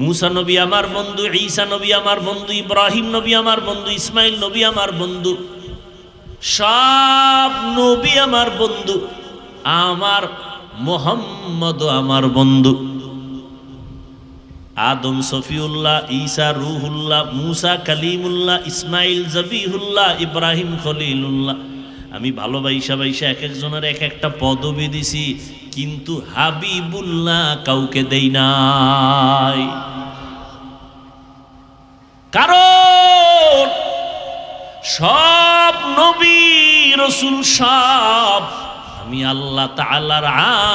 মুসা নবী আমার বন্ধু, ঈসা নবী আমার বন্ধু, ইব্রাহিম নবী আমার বন্ধু, ইসমাইল নবী আমার বন্ধু, সব নবী আমার বন্ধু, আমার মুহাম্মদ আমার বন্ধু। আদম সফিউল্লাহ, ঈসা রুহুল্লাহ, মুসা কালিমুল্লাহ, ইসমাইল জবিহুল্লাহ, ইব্রাহিম খলিলুল্লাহ। আমি ভালোবাসা এক একজনের এক একটা পদবি দিছি, কিন্তু হাবিবুল্লাহ কাউকে দেই নাই। কারণ সব নবী রাসূল সব আমি আল্লাহ তাআলার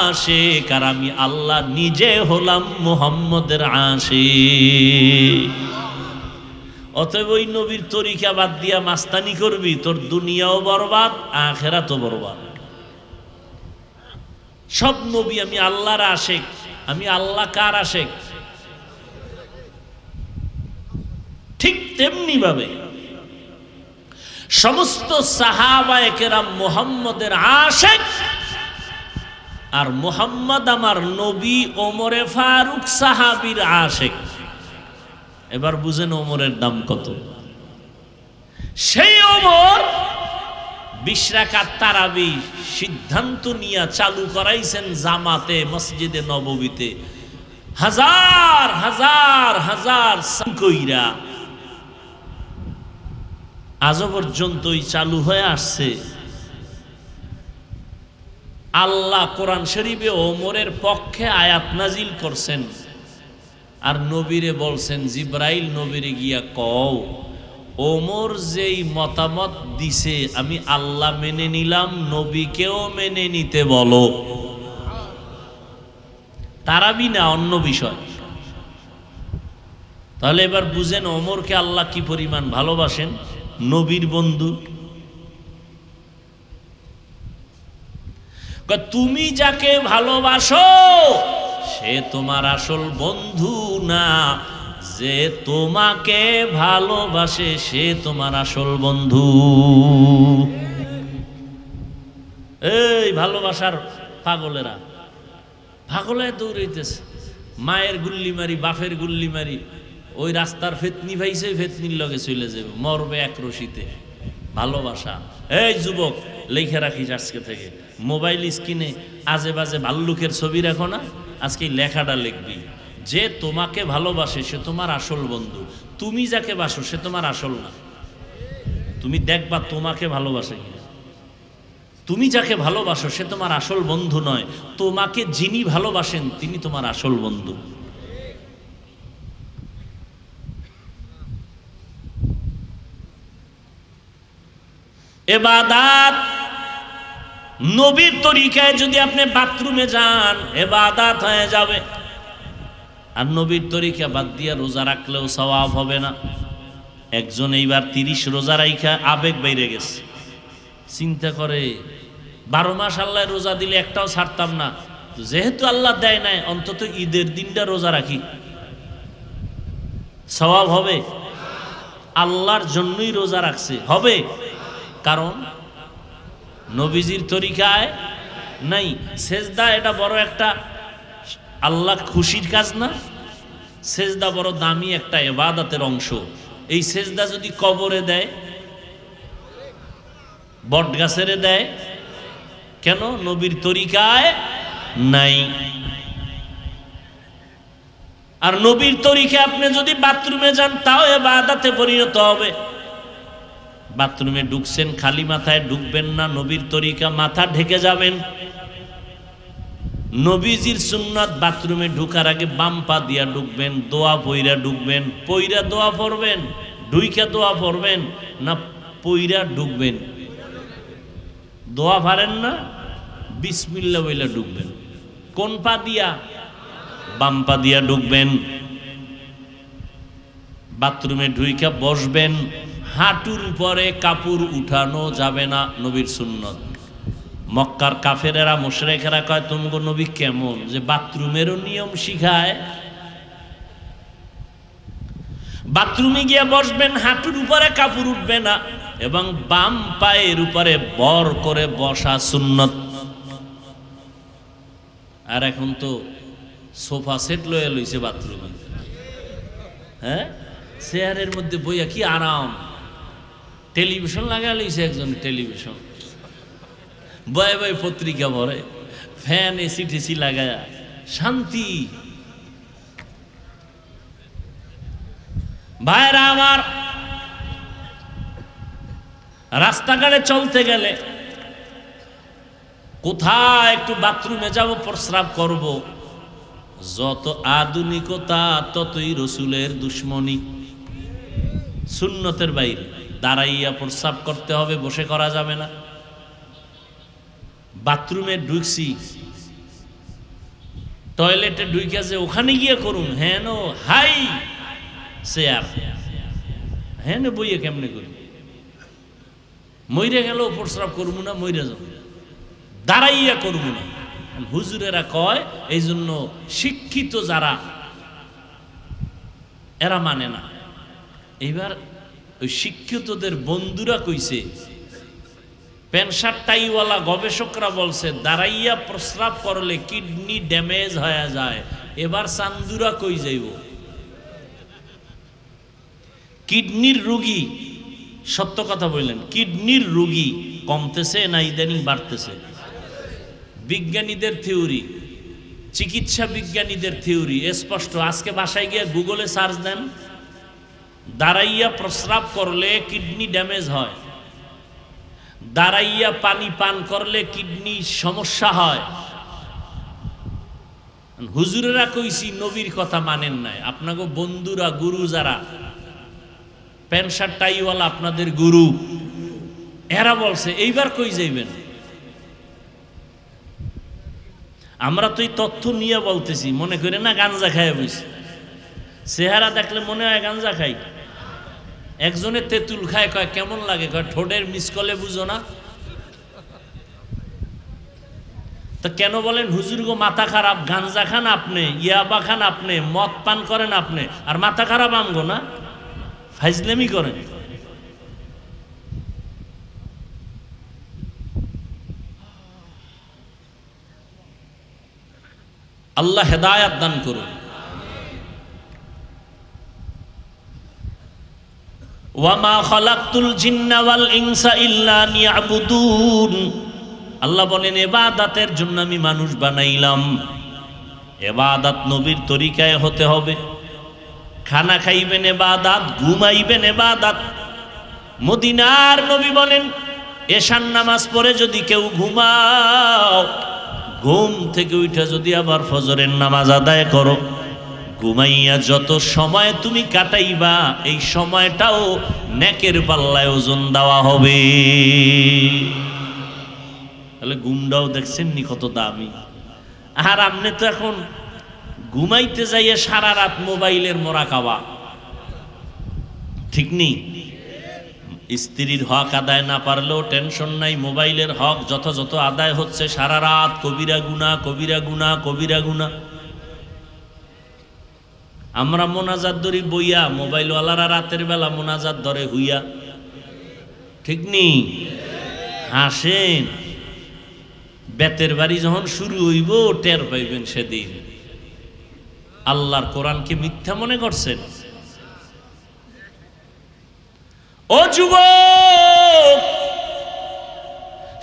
আশিক, আর আমি আল্লাহ নিজে হলাম মুহাম্মদের আশিক। অতএব ওই নবীর তরিকা বাদ দিয়া মাস্তানি করবি, তোর দুনিয়াও বরবাদ, আখিরাতও বরবাদ। সব নবী আমি আল্লাহর আশিক, আমি আল্লাহ কার আশিক? ঠিক তেমনি ভাবে সমস্ত সাহাবায়ে কেরাম মুহাম্মদের আশিক, আর মুহাম্মদ আমার নবী ওমরে ফারুক সাহাবীর আশিক। এবার বুঝেন ওমরের দাম কত। সেই ওমর 20 রাকাত তারাবি সিদ্ধান্ত নিয়ে চালু করাইছেন জামাতে মসজিদে নববীতে, হাজার হাজার হাজার কইরা আজও পর্যন্তই চালু হয়ে আসছে। আল্লাহ কোরআন শরীফে ওমরের পক্ষে আয়াত নাজিল করছেন, আর নবীরে বলছেন জিব্রাইল নবীরে গিয়া কও ওমর যেই মতামত দিছে আমি আল্লাহ মেনে নিলাম, নবীকেও মেনে নিতে বলো। তারাবি না, অন্য বিষয়। তাহলে এবার বুঝেন ওমরকে আল্লাহ কি পরিমাণ ভালোবাসেন, নবীর বন্ধু। তুমি যাকে ভালোবাসো সে তোমার আসল বন্ধু না, যে তোমাকে ভালোবাসে সে তোমার আসল বন্ধু। এই ভালোবাসার পাগলেরা পাগলে দৌড়াইতেছে, মায়ের গুল্লি মারি, বাপের গুল্লি মারি, ওই রাস্তার ফেতনি ভাইছে, ফেতনির লগে চলে যাবে, মরবে এক রশিতে। ভালোবাসা। এই যুবক লেখা রাখিস আজকে থেকে, মোবাইল স্ক্রিনে আজে বাজে ভাল্লুকের ছবি রাখো না, আজকে লেখাটা লিখবি, যে তোমাকে ভালোবাসে সে তোমার আসল বন্ধু, তুমি যাকে বাসো সে তোমার আসল না। তুমি দেখবা তোমাকে ভালোবাসে কিনা। তুমি যাকে ভালোবাসো সে তোমার আসল বন্ধু নয়, তোমাকে যিনি ভালোবাসেন তিনি তোমার আসল বন্ধু। ইবাদত নবীর তরিকায় যদি আপনি বাথরুমে যান ইবাদত হয়ে যাবে। আর নবীর তরিকা বাদ দিয়া রোজা রাখলেও সওয়াব হবে না। একজন এইবার 30 রোজা রাইখা আবেগ বাইরে গেছে, চিন্তা করে 12 মাস আল্লাহ রোজা দিলে একটাও ছাড়তাম না, যেহেতু আল্লাহ দেয় নাই অন্তত ঈদের দিনটা রোজা রাখি, সওয়াব হবে। আল্লাহর জন্যই রোজা রাখছে, হবে, কারণ নবীজির তরিকায় নাই। সেজদা এটা বড় একটা আল্লাহ খুশির কাজ না? সেজদা বড় দামি একটা ইবাদতের অংশ। এই সেজদা যদি কবরে দেয়, বট গাছেরে দেয়, কেন? নবীর তরিকায় নাই। আর নবীর তরিকায় আপনি যদি বাথরুমে যান তাও ইবাদতে পরিণত হবে। বাথরুমে ঢুকছেন, খালি মাথায় ঢুকবেন না, নবীর তরিকা মাথা ঢেকে যাবেন। নবীজির সুন্নাত বাথরুমে ঢুকার আগে বাম পা দিয়া ঢুকবেন, দোয়া পইরা ঢুকবেন। পইরা দোয়া পড়বেন, ঢুইকা দোয়া পড়বেন না পইরা ঢুকবেন? দোয়া পারেন না, বিসমিল্লাহ বইলা ঢুকবেন। কোন পা দিয়া? বাম পা দিয়া ঢুকবেন। বাথরুমে ঢুইকা বসবেন, হাঁটুর উপরে কাপড় উঠানো যাবে না, নবীর সুন্নত। মক্কার কাফেরেরা মুশরিকেরা কয় তুমগো নবী কেমন যে বাথরুমেরও নিয়ম শিখায়। বাথরুমে গিয়ে বসবেন, হাঁটুর উপরে কাপড় উঠবে না এবং বাম পায়ের উপরে বর করে বসা সুন্নত। আর এখন তো সোফা সেট লয়ে লইছে বাথরুমে, হ্যাঁ, চেয়ারের মধ্যে বইয়া কি আরাম। টেলিভিশন লাগা লইছে একজন, টেলিভিশন বয়ে বয়ে পত্রিকা পড়ে, ফ্যান এসি টেসি লাগায়া শান্তি। ভাইরা আমার, রাস্তাঘাটে চলতে গেলে কোথায় একটু বাথরুমে যাব, প্রস্রাব করব, যত আধুনিকতা ততই রসুলের দুশ্মনী। সুন্নতের বাইরে দাঁড়াইয়া প্রস্রাব করতে হবে, বসে করা যাবে না। বাথরুমে ঢুকছি, টয়লেটে ঢুকে যে ওখানে গিয়ে করুন, হ্যাঁ নো হাই চেয়ার, হ্যাঁ নো বইয়ে কেমনে করি? মইরে গেলেও প্রস্রাব করবো না, মইরে যাব, দাঁড়াইয়া করবো না। হুজুরেরা কয় এই জন্য শিক্ষিত যারা এরা মানে না। এইবার ওই শিক্ষিতদের বন্ধুরা কইছে, প্যান্ট শার্ট টাইওয়ালা গবেষকরা বলছে দাঁড়াইয়া প্রস্রাব করলে কিডনি ড্যামেজ হয়ে যায়। এবার চান্দুরা কই যাইব? কিডনির রোগী, সত্য কথা বললেন, কিডনির রোগী কমতেছে না ইদানিং বাড়তেছে? বিজ্ঞানীদের থিওরি, চিকিৎসা বিজ্ঞানীদের থিওরি স্পষ্ট। আজকে বাসায় গিয়ে গুগলে সার্চ দেন, দাঁড়াইয়া প্রস্রাব করলে কিডনি ড্যামেজ হয়, দাঁড়াইয়া পানি পান করলে কিডনি সমস্যা হয়। হুজুরেরা কইছি নবীর কথা মানেন নাই। আপনাকে বন্ধুরা, গুরু যারা প্যান্ট শার্ট টাইওয়ালা আপনাদের গুরু, এরা বলছে, এইবার কই যাইবেন? আমরা তো এই তথ্য নিয়ে বলতেছি, মনে করে না গাঞ্জা খায় বসে। চেহারা দেখলে মনে হয় গাঞ্জা খাই। একজনে তেঁতুল খায়, কয় কেমন লাগে? কয় ঠোঁটের মিসকলে বুঝো না। তো কেন বলেন হুজুর গো মাথা খারাপ? গাঞ্জা খান আপনি, ইয়াবা খান আপনি, মদ পান করেন আপনি, আর মাথা খারাপ আমগো না? ফাইজলামি করেন। আল্লাহ হেদায়াত দান করুন। ওয়ামা খালাকতুল জিন্না ওয়াল ইনসা ইল্লা লিয়াবুদুন। আল্লাহ বলেন ইবাদতের জন্য আমি মানুষ বানাইলাম। ইবাদত নবীর তরিকায় হতে হবে। খানা খাইবেন ইবাদত, ঘুমাইবেন ইবাদত। মদিনার নবী বলেন এশার নামাজ পড়ে যদি কেউ ঘুমাও, ঘুম থেকে উঠে যদি আবার ফজরের নামাজ আদায় করো, ঘুমাইয়া যত সময় তুমি কাটাইবা এই সময়টাও নেকের পাল্লায় ওজন দেওয়া হবে। তাহলে ঘুমটাও দেখছেন নি কত দামি। আর আপনি তো এখন ঘুমাইতে যাইয়ে সারা রাত মোবাইলের মোরাকাবা, ঠিক নেই? স্ত্রীর হক আদায় না পারলেও টেনশন নাই, মোবাইলের হক যথাযথ আদায় হচ্ছে সারা রাত। কবিরা গুনাহ, কবিরা গুনাহ, কবিরা গুনাহ। আমরা মোনাজাত ধরি বইয়া, মোবাইলওয়ালারা রাতের বেলা মোনাজাত ধরে হুইয়া, ঠিক নেই? হাসেন, বেতের বাড়ি যখন শুরু হইব টের পাইবেন সেদিন। আল্লাহর কোরআনকে মিথ্যা মনে করছেন? ও যুবক,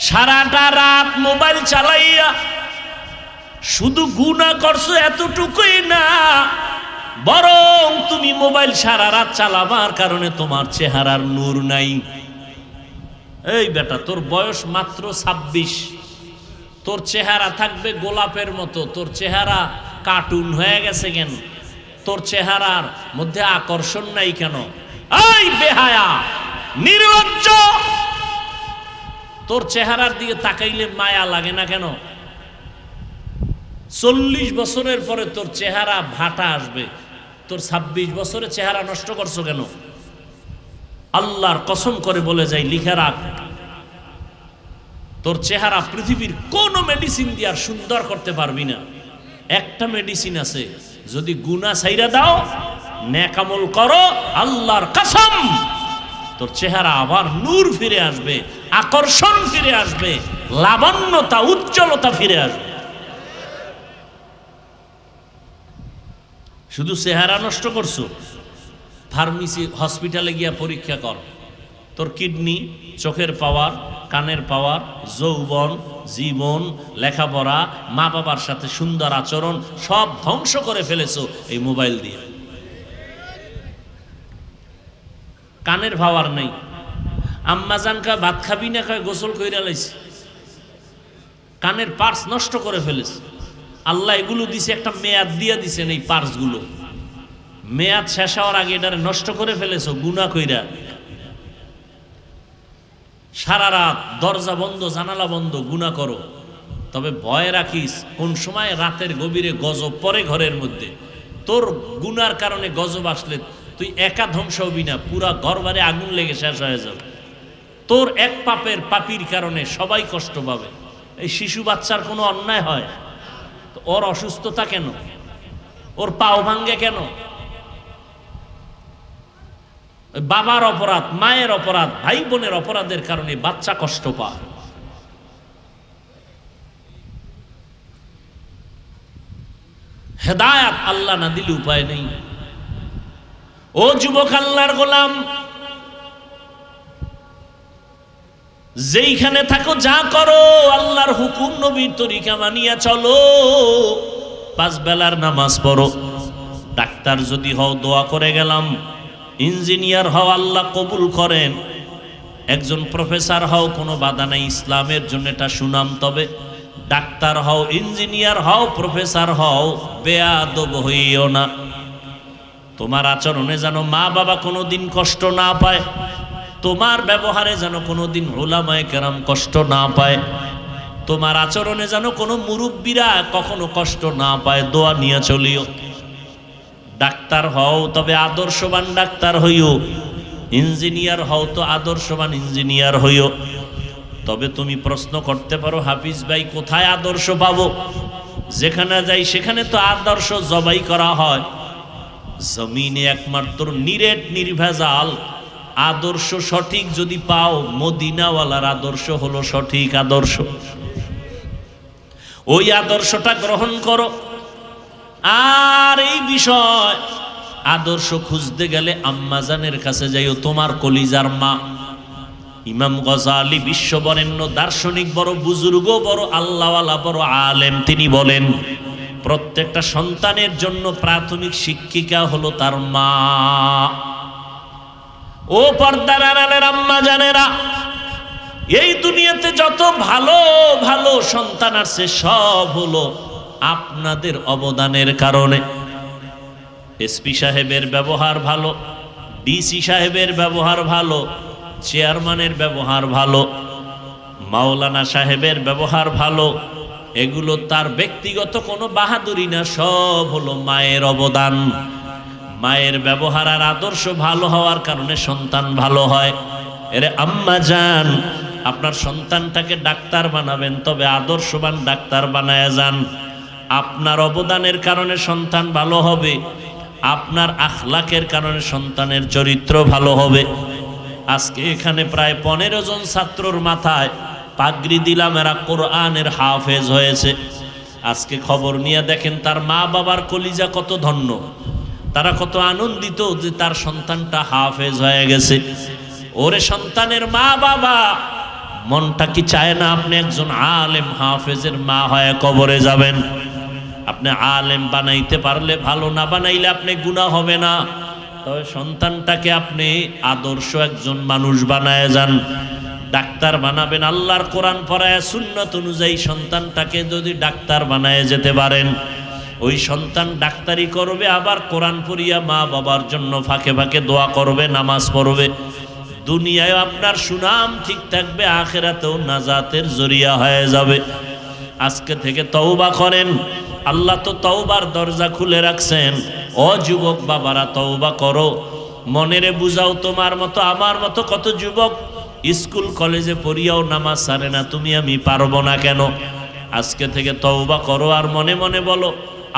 সারাটা রাত মোবাইল চালাইয়া শুধু গুনাহ করছো এতটুকুই না, বরং তুমি মোবাইল সারা রাত চালাবার কারণে তোমার চেহারার নূর নাই। এই বেটা, তোর বয়স মাত্র 26, তোর চেহারা থাকবে গোলাপের মতো, তোর চেহারা কার্টুন হয়ে গেছে কেন? তোর চেহারার মধ্যে আকর্ষণ নাই কেন? এই বেহায়া, নির্লজ্জ, তোর চেহারার দিকে তাকাইলে মায়া লাগে না কেন? 40 বছরের পরে তোর চেহারা ভাটা আসবে, তোর 26 বছরে চেহারা নষ্ট করছো কেন? আল্লাহর কসম করে বলে যাই, লিখে রাখ, তোর চেহারা পৃথিবীর কোন মেডিসিন দিয়ে আর সুন্দর করতে পারবি না। একটা মেডিসিন আছে, যদি গুনাহ ছাইরা দাও, নেক আমল করো, আল্লাহর কসম তোর চেহারা আবার নূর ফিরে আসবে, আকর্ষণ ফিরে আসবে, লাবণ্যতা, উজ্জ্বলতা ফিরে আসবে। শুধু চেহারা নষ্ট করছো। ফার্মেসি, হসপিটালে গিয়া পরীক্ষা কর, তোর কিডনি, চোখের পাওয়ার, কানের পাওয়ার, যৌবন, জীবন, লেখাপড়া, মা বাবার সাথে সুন্দর আচরণ সব ধ্বংস করে ফেলেছো এই মোবাইল দিয়ে। কানের পাওয়ার নেই, আম্মা জান কা ভাত খাবি না, কয় গোসল কইরা লাইছে, কানের পার্স নষ্ট করে ফেলেছে। আল্লাহ এগুলো দিছে, একটা মেয়াদ দিয়ে দিছেন এই পার্সগুলো, মেয়াদ শেষ হওয়ার আগে এটারে নষ্ট করে ফেলেছো গুনাহ কইরা। সারা রাত দরজা বন্ধ, জানালা বন্ধ, গুনাহ করো। তবে ভয় রাখিস, কোন সময় রাতের গভীরে গজব পড়ে ঘরের মধ্যে, তোর গুনার কারণে গজব আসলে তুই একা ধ্বংস হবি না, পুরা ঘরবারে আগুন লেগে শেষ হয়ে যাবে। তোর এক পাপের পাপির কারণে সবাই কষ্ট পাবে। এই শিশু বাচ্চার কোনো অন্যায় হয় তো ওর অসুস্থতা কেন? ওর পাও ভাঙ্গে কেন? বাবার অপরাধ, মায়ের অপরাধ, ভাই বোনের অপরাধের কারণে বাচ্চা কষ্ট পায়। হেদায়াত আল্লাহ না দিলে উপায় নেই। ও যুবক, আল্লাহর গোলাম, যেইখানে থাকো যা করো আল্লাহর হুকুম নবীর তরিকা মানিয়া চলো। 5 বেলার নামাজ পড়ো। ডাক্তার যদি হও দোয়া করে গেলাম, ইঞ্জিনিয়ার হও আল্লাহ কবুল করেন, একজন প্রফেসর হও কোনো বাধা নাই, ইসলামের জন্য এটা সুনাম। তবে ডাক্তার হও, ইঞ্জিনিয়ার হও, প্রফেসর হও, বেয়াদব হইও না। তোমার আচরণে যেন মা বাবা কোনোদিন কষ্ট না পায়, তোমার ব্যবহারে যেন কোনোদিন উলামায়ে কেরাম কষ্ট না পায়, তোমার আচরণে যেন কোনো মুরব্বীরা কখনো কষ্ট না পায়। দোয়া নিয়ে চলিও। ডাক্তার হও তবে আদর্শবান ডাক্তার হইও, ইঞ্জিনিয়ার হও তো আদর্শবান ইঞ্জিনিয়ার হইও। তবে তুমি প্রশ্ন করতে পারো, হাফিজ ভাই কোথায় আদর্শ পাবো? যেখানে যাই সেখানে তো আদর্শ জবাই করা হয়। জমিনে একমাত্র নিরেট নির্ভেজাল আদর্শ সঠিক যদি পাও, মদিনাওয়ালার আদর্শ হলো সঠিক আদর্শ। ওই আদর্শটা গ্রহণ করো। আর এই বিষয় আদর্শ খুঁজতে গেলে আম্মাজানের কাছে যাইও, তোমার কলিজার মা। ইমাম গজালি বিশ্ববরেণ্য দার্শনিক, বড় বুজুর্গ, বড় আল্লাহওয়ালা, বড় আলেম, তিনি বলেন প্রত্যেকটা সন্তানের জন্য প্রাথমিক শিক্ষিকা হলো তার মা। ও পর্দার আড়ালের আম্মা জানেরা, এই দুনিয়াতে যত ভালো ভালো সন্তান আছে সব হলো আপনাদের অবদানের কারণে। এসপি সাহেবের ব্যবহার ভালো, ডিসি সাহেবের ব্যবহার ভালো, চেয়ারম্যানের ব্যবহার ভালো, মাওলানা সাহেবের ব্যবহার ভালো, এগুলো তার ব্যক্তিগত কোনো বাহাদুরি না, সব হলো মায়ের অবদান। মায়ের ব্যবহার আর আদর্শ ভালো হওয়ার কারণে সন্তান ভালো হয়। এরে আম্মা জান, আপনার সন্তানটাকে ডাক্তার বানাবেন, তবে আদর্শবান ডাক্তার বানায় যান। আপনার অবদানের কারণে সন্তান ভালো হবে, আপনার আখলাকের কারণে সন্তানের চরিত্র ভালো হবে। আজকে এখানে প্রায় 15 জন ছাত্রর মাথায় পাগড়ি দিলাম, এরা কোরআনের হাফেজ হয়েছে। আজকে খবর নিয়ে দেখেন তার মা বাবার কলিজা কত ধন্য, তারা কত আনন্দিত যে তার সন্তানটা হাফেজ হয়ে গেছে। ওরে সন্তানের মা বাবা, মনটা কি চায় না আপনি একজন আলেম হাফেজের মা হয়ে কবরে যাবেন? আপনি আলেম বানাইতে পারলে ভালো, না বানাইলে আপনি গুনাহ হবে না। তবে সন্তানটাকে আপনি আদর্শ একজন মানুষ বানায় যান। ডাক্তার বানাবেন, আল্লাহর কোরআন পড়ায় সুন্নাত অনুযায়ী সন্তানটাকে যদি ডাক্তার বানায় যেতে পারেন, ওই সন্তান ডাক্তারি করবে, আবার কোরআন পড়িয়া মা বাবার জন্য ফাঁকে ফাঁকে দোয়া করবে, নামাজ পড়বে। দুনিয়ায় আপনার সুনাম ঠিক থাকবে, আখিরাতেও নাজাতের জরিয়া হয়ে যাবে। আজকে থেকে তওবা করেন, আল্লাহ তো তওবার দরজা খুলে রাখছেন। ও যুবক বাবারা, তওবা করো, মনেরে বুঝাও। তোমার মতো আমার মতো কত যুবক স্কুল কলেজে পড়িয়াও নামাজ ছাড়ে না, তুমি আমি পারবো না কেন? আজকে থেকে তওবা করো আর মনে মনে বলো,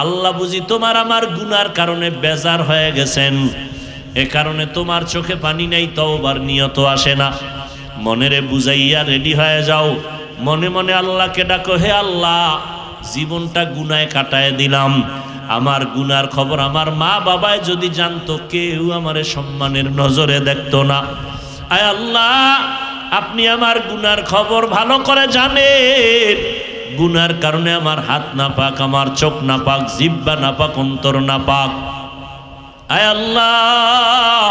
আল্লাহ বুঝি তোমার আমার গুনার কারণে বেজার হয়ে গেছেন, এ কারণে তোমার চোখে পানি নেই, তওবার নিয়ত আসে না। মনেরে বুঝাইয়া রেডি হয়ে যাও, মনে মনে আল্লাহকে ডাকো, হে আল্লাহ, জীবনটা গুনায় কাটায় দিলাম, আমার গুনার খবর আমার মা বাবায় যদি জানতো, কেউ আমারে সম্মানের নজরে দেখতো না। আয় আল্লাহ, আপনি আমার গুনার খবর ভালো করে জানেন। গুনার কারণে আমার হাত না পাক, আমার চোখ না পাক, জিহ্বা না পাক, অন্তর না পাক। আয় আল্লাহ,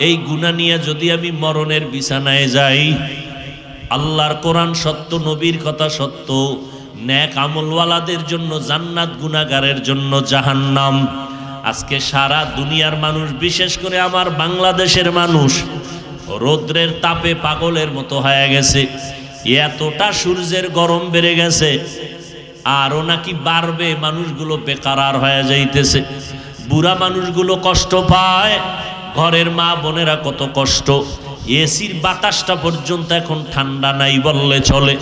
এই গুনাহ নিয়ে যদি আমি মরণের বিছানায় যাই, আল্লাহর কোরআন সত্য, নবীর কথা সত্য, নেক আমলওয়ালাদের জন্য জান্নাত, গুনাহগারের জন্য জাহান্নাম। আজকে সারা দুনিয়ার মানুষ, বিশেষ করে আমার বাংলাদেশের মানুষ, রৌদ্রের তাপে পাগলের মতো হয়ে গেছে। এতটা সূর্যের গরম বেড়ে গেছে, আরও নাকি বাড়বে। মানুষগুলো বেকার হয়ে যাইতেছে, বুড়া মানুষগুলো কষ্ট পায়, ঘরের মা বোনেরা কত কষ্ট। এসির বাতাসটা পর্যন্ত এখন ঠান্ডা নাই বললে চলে।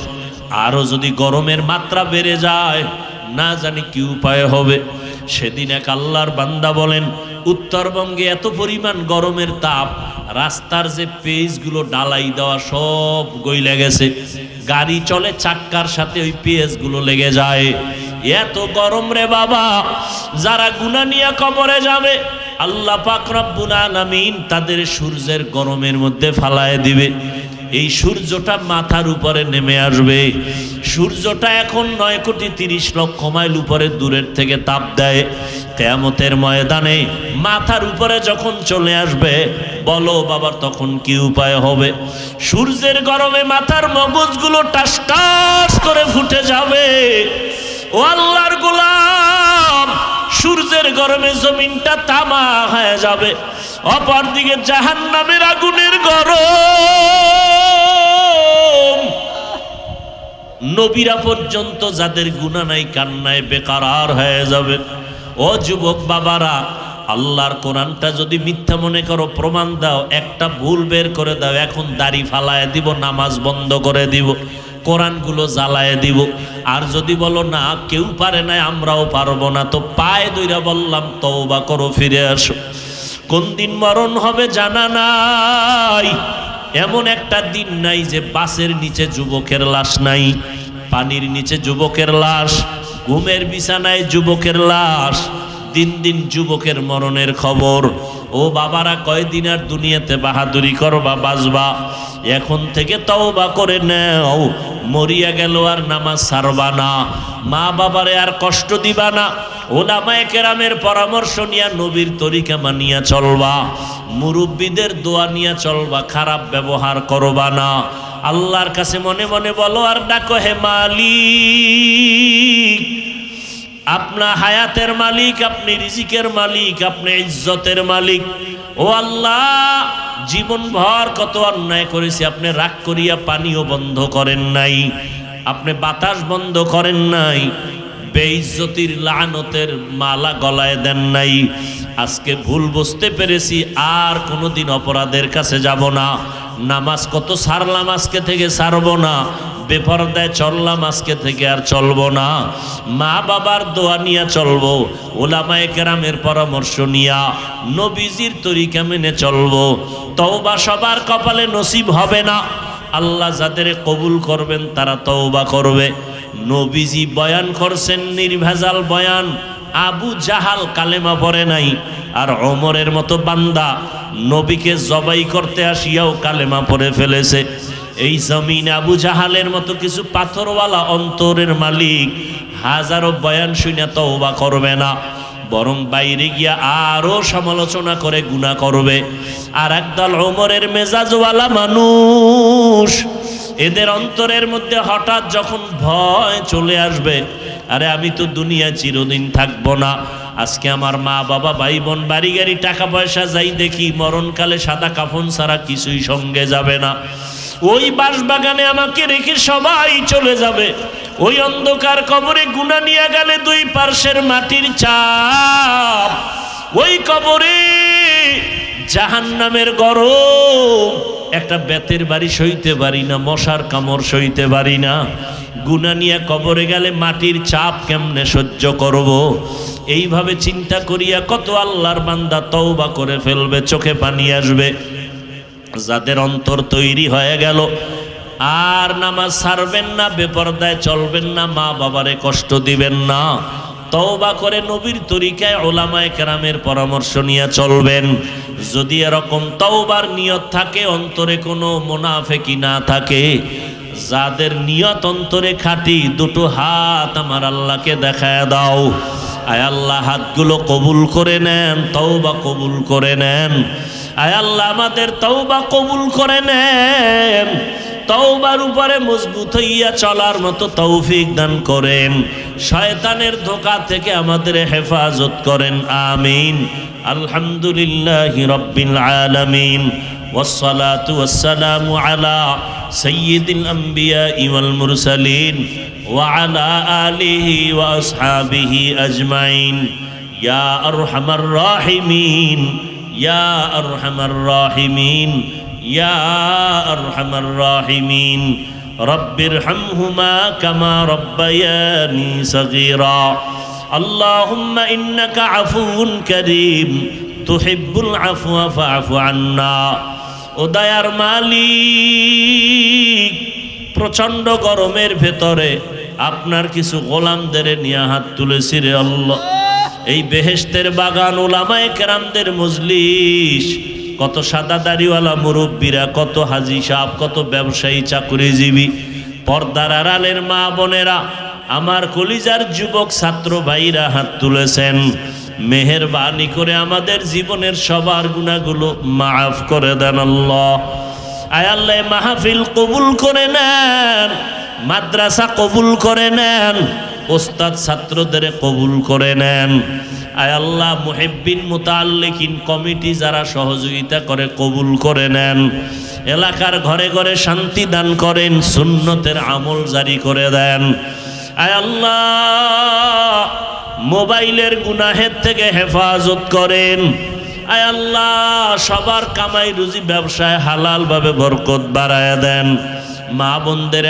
আরও যদি গরমের মাত্রা বেড়ে যায়, না জানি কি উপায় হবে। সেদিন এক আল্লাহর বান্দা বলেন, উত্তরবঙ্গে এত পরিমাণ গরমের তাপ, রাস্তার যে পেজগুলো ডালাই দেওয়া সব গইলে গেছে। গাড়ি চলে চাক্কার সাথে ওই পেজগুলো লেগে যায়। এত গরম রে বাবা, যারা গুনাহ নিয়ে কবরে যাবে, আল্লাহ পাক রব্বুল আলামিন তাদের সূর্যের গরমের মধ্যে ফালায় দিবে। এই সূর্যটা মাথার উপরে নেমে আসবে। সূর্যটা এখন 9,30,00,000 মাইল উপরে দূরের থেকে তাপ দেয়। কিয়ামতের ময়দানে মাথার উপরে যখন চলে আসবে, বলো বাবা তখন কি উপায় হবে? সূর্যের গরমে মাথার মগজগুলো টাস টাস করে ফুটে যাবে। ও আল্লাহর গোলাম, সূর্যের গরমে জমিনটা তামা হয়ে যাবে। অপরদিকে জাহান্নামের আগুনের গরম। নবীরা পর্যন্ত যাদের গুনাহ নাই, কান্নায় বেকার হয়ে যাবে। ও যুবক বাবারা, আল্লাহর কোরআনটা যদি মিথ্যা মনে করো, প্রমাণ দাও, একটা ভুল বের করে দাও, এখন দাড়ি ফালায় দিব, নামাজ বন্ধ করে দিব, কোরআনগুলো জ্বালায় দিব। আর যদি বলো না কেউ পারে না, আমরাও পারবো না, তো পায়ে দইরা বললাম তওবা করো, ফিরে আসো। কোন দিন মরণ হবে জানা নাই। এমন একটা দিন নাই যে বাসের নিচে যুবকের লাশ নাই, পানির নিচে যুবকের লাশ, ঘুমের বিছানায় যুবকের লাশ। দিন দিন যুবকের মরণের খবর। ও বাবারা, কয়দিন আর দুনিয়াতে বাহাদুরি করবা, বাঁচবা? এখন থেকে তওবা করে নাও। মরিয়া গেল আর নামাজ ছাড়বা না, মা বাবারে আর কষ্ট দিবা না, ওলামায়ে কেরামের পরামর্শ নিয়া নবীর তরিকা মানিয়া চলবা, মুরব্বীদের দোয়া নিয়া চলবা, খারাপ ব্যবহার করবা না। আল্লাহর কাছে মনে মনে বলো আর ডাকো, হে মালিক, আপনার হায়াতের মালিক, আপনি রিজিকের মালিক, আপনি ইজ্জতের মালিক। ও আল্লাহ, জীবন ভর কত অন্যায় করেছি, আপনি রাগ করিয়া পানিও বন্ধ করেন নাই। আপনি বাতাস বন্ধ করেন নাই, বেইজ্জতির লানতের মালা গলায় দেন নাই। আজকে ভুল বুঝতে পেরেছি, আর কোনোদিন অপরাধের কাছে যাব না। নামাজ কত ছাড়লাম, আজকে থেকে ছাড়বো না। বেপরদায় চললাম, আজকে থেকে আর চলবো না। মা বাবার দোয়া নিয়ে চলবো, ওলামায়ে কেরামের পরামর্শ নিয়া নবীজির তরিকা মেনে চলবো। তওবা সবার কপালে নসিব হবে না। আল্লাহ যাদের কবুল করবেন তারা তওবা করবে। নবীজি বয়ান করছেন নির্ভেজাল বয়ান। আবু জাহাল কালেমা পড়ে নাই, আর ওমরের মতো বান্দা নবীকে জবাই করতে আসিয়াও কালেমা পড়ে ফেলেছে। এই জমিনে আবু জাহালের মতো কিছু পাথরওয়ালা অন্তরের মালিক হাজারো বয়ান শুনে তওবা করবে না, বরং বাইরে গিয়া আরো সমালোচনা করে গুনাহ করবে। আর একদল ওমরের মেজাজওয়ালা মানুষ, এদের অন্তরের মধ্যে হঠাৎ যখন ভয় চলে আসবে, আরে আমি তো দুনিয়া চিরদিন থাকবো না, আজকে আমার মা বাবা ভাই বোন বাড়ি গাড়ি টাকা পয়সা যাই দেখি, মরণকালে সাদা কাফন ছাড়া কিছুই সঙ্গে যাবে না। ওই বাঁশবাগানে আমাকে রেখে সবাই চলে যাবে। ওই অন্ধকার কবরে গুনাহ নিয়ে গেলে দুই পার্শ্বের মাটির চাপ, ওই কবরে জাহান্নামের গরম, একটা বেতের বাড়ি সইতে পারি না, মশার কামড় সইতে পারি না। গুনাহ নিয়ে কবরে গেলে মাটির চাপ কেমনে সহ্য করব? এইভাবে চিন্তা করিয়া কত আল্লাহর বান্দা তওবা করে ফেলবে, চোখে পানি আসবে। যাদের অন্তর তৈরি হয়ে গেল, আর নামাজ ছাড়বেন না, বেপরদায় চলবেন না, মা বাবারে কষ্ট দিবেন না, তওবা করে নবীর তরিকায় ওলামায়ে কেরামের পরামর্শ নিয়ে চলবেন। যদি এরকম তওবার নিয়ত থাকে, অন্তরে কোনো মুনাফিকি না থাকে, যাদের নিয়ত অন্তরে খাঁটি, দুটো হাত আমার আল্লাহকে দেখায় দাও। আয় আল্লাহ, হাতগুলো কবুল করে নেন, তওবা কবুল করে নেন। আয় আল্লাহ, আমাদের তওবা কবুল করে নেন। তওবার উপরে মজবুত হইয়া চলার মতো তৌফিক দান করেন। শয়তানের ধোঁকা থেকে আমাদের হেফাজত করেন, আমিন। আলহামদুলিল্লাহি রাব্বিল আলামিন, ওয়াসসালাতু ওয়াসসালামু আলা সাইয়্যিদিল আমবিয়াই ওয়াল মুরসালিন ওয়া আলা আলিহি ওয়া আসহাবিহি আজমাইন। ইয়া আরহামার রাহিমিন, ইয়া আরহামার রাহিমিন, ইয়া আরহামার রাহিমিন। রব্বিরহামহুমা কামা রব্বায়ানি সগীরা। আল্লাহুম্মা ইন্নাকা আফুউন কারীম তুহিব্বুল আফওয়া ফাআফু আন্না। ও দয়ার মালিক, প্রচন্ড গরমের ভেতরে আপনার কিছু গোলামদের নিয়ে হাত তুলেছি রে আল্লাহ। এই বেহেশতের বাগান, ওলামায়ে কেরামদের মজলিস, কত সাদা দাড়িওয়ালা মুরব্বীরা, কত হাজি সাহেব, কত ব্যবসায়ী চাকরিজীবী, পর্দার আড়ালের মা বোনেরা, আমার কলিজার যুবক ছাত্র ভাইরা হাত তুলেছেন। মেহেরবানি করে আমাদের জীবনের সবার গুনাহগুলো মাফ করে দেন আল্লাহ। আয় আল্লাহ, মাহফিল কবুল করে নেন, মাদ্রাসা কবুল করে নেন, ওস্তাদ ছাত্রদের কবুল করে নেন। আয় আল্লাহ, মুহিব্বিন মুতাআল্লিকিন কমিটি যারা সহযোগিতা করে কবুল করে নেন। এলাকার ঘরে ঘরে শান্তি দান করেন, সুন্নতের আমল জারি করে দেন। আয় আল্লাহ, মোবাইলের গুনাহের থেকে হেফাজত করেন। আয় আল্লাহ, সবার কামাই রুজি ব্যবসায় হালাল ভাবে বরকত বাড়ায় দেন। মা বোনদের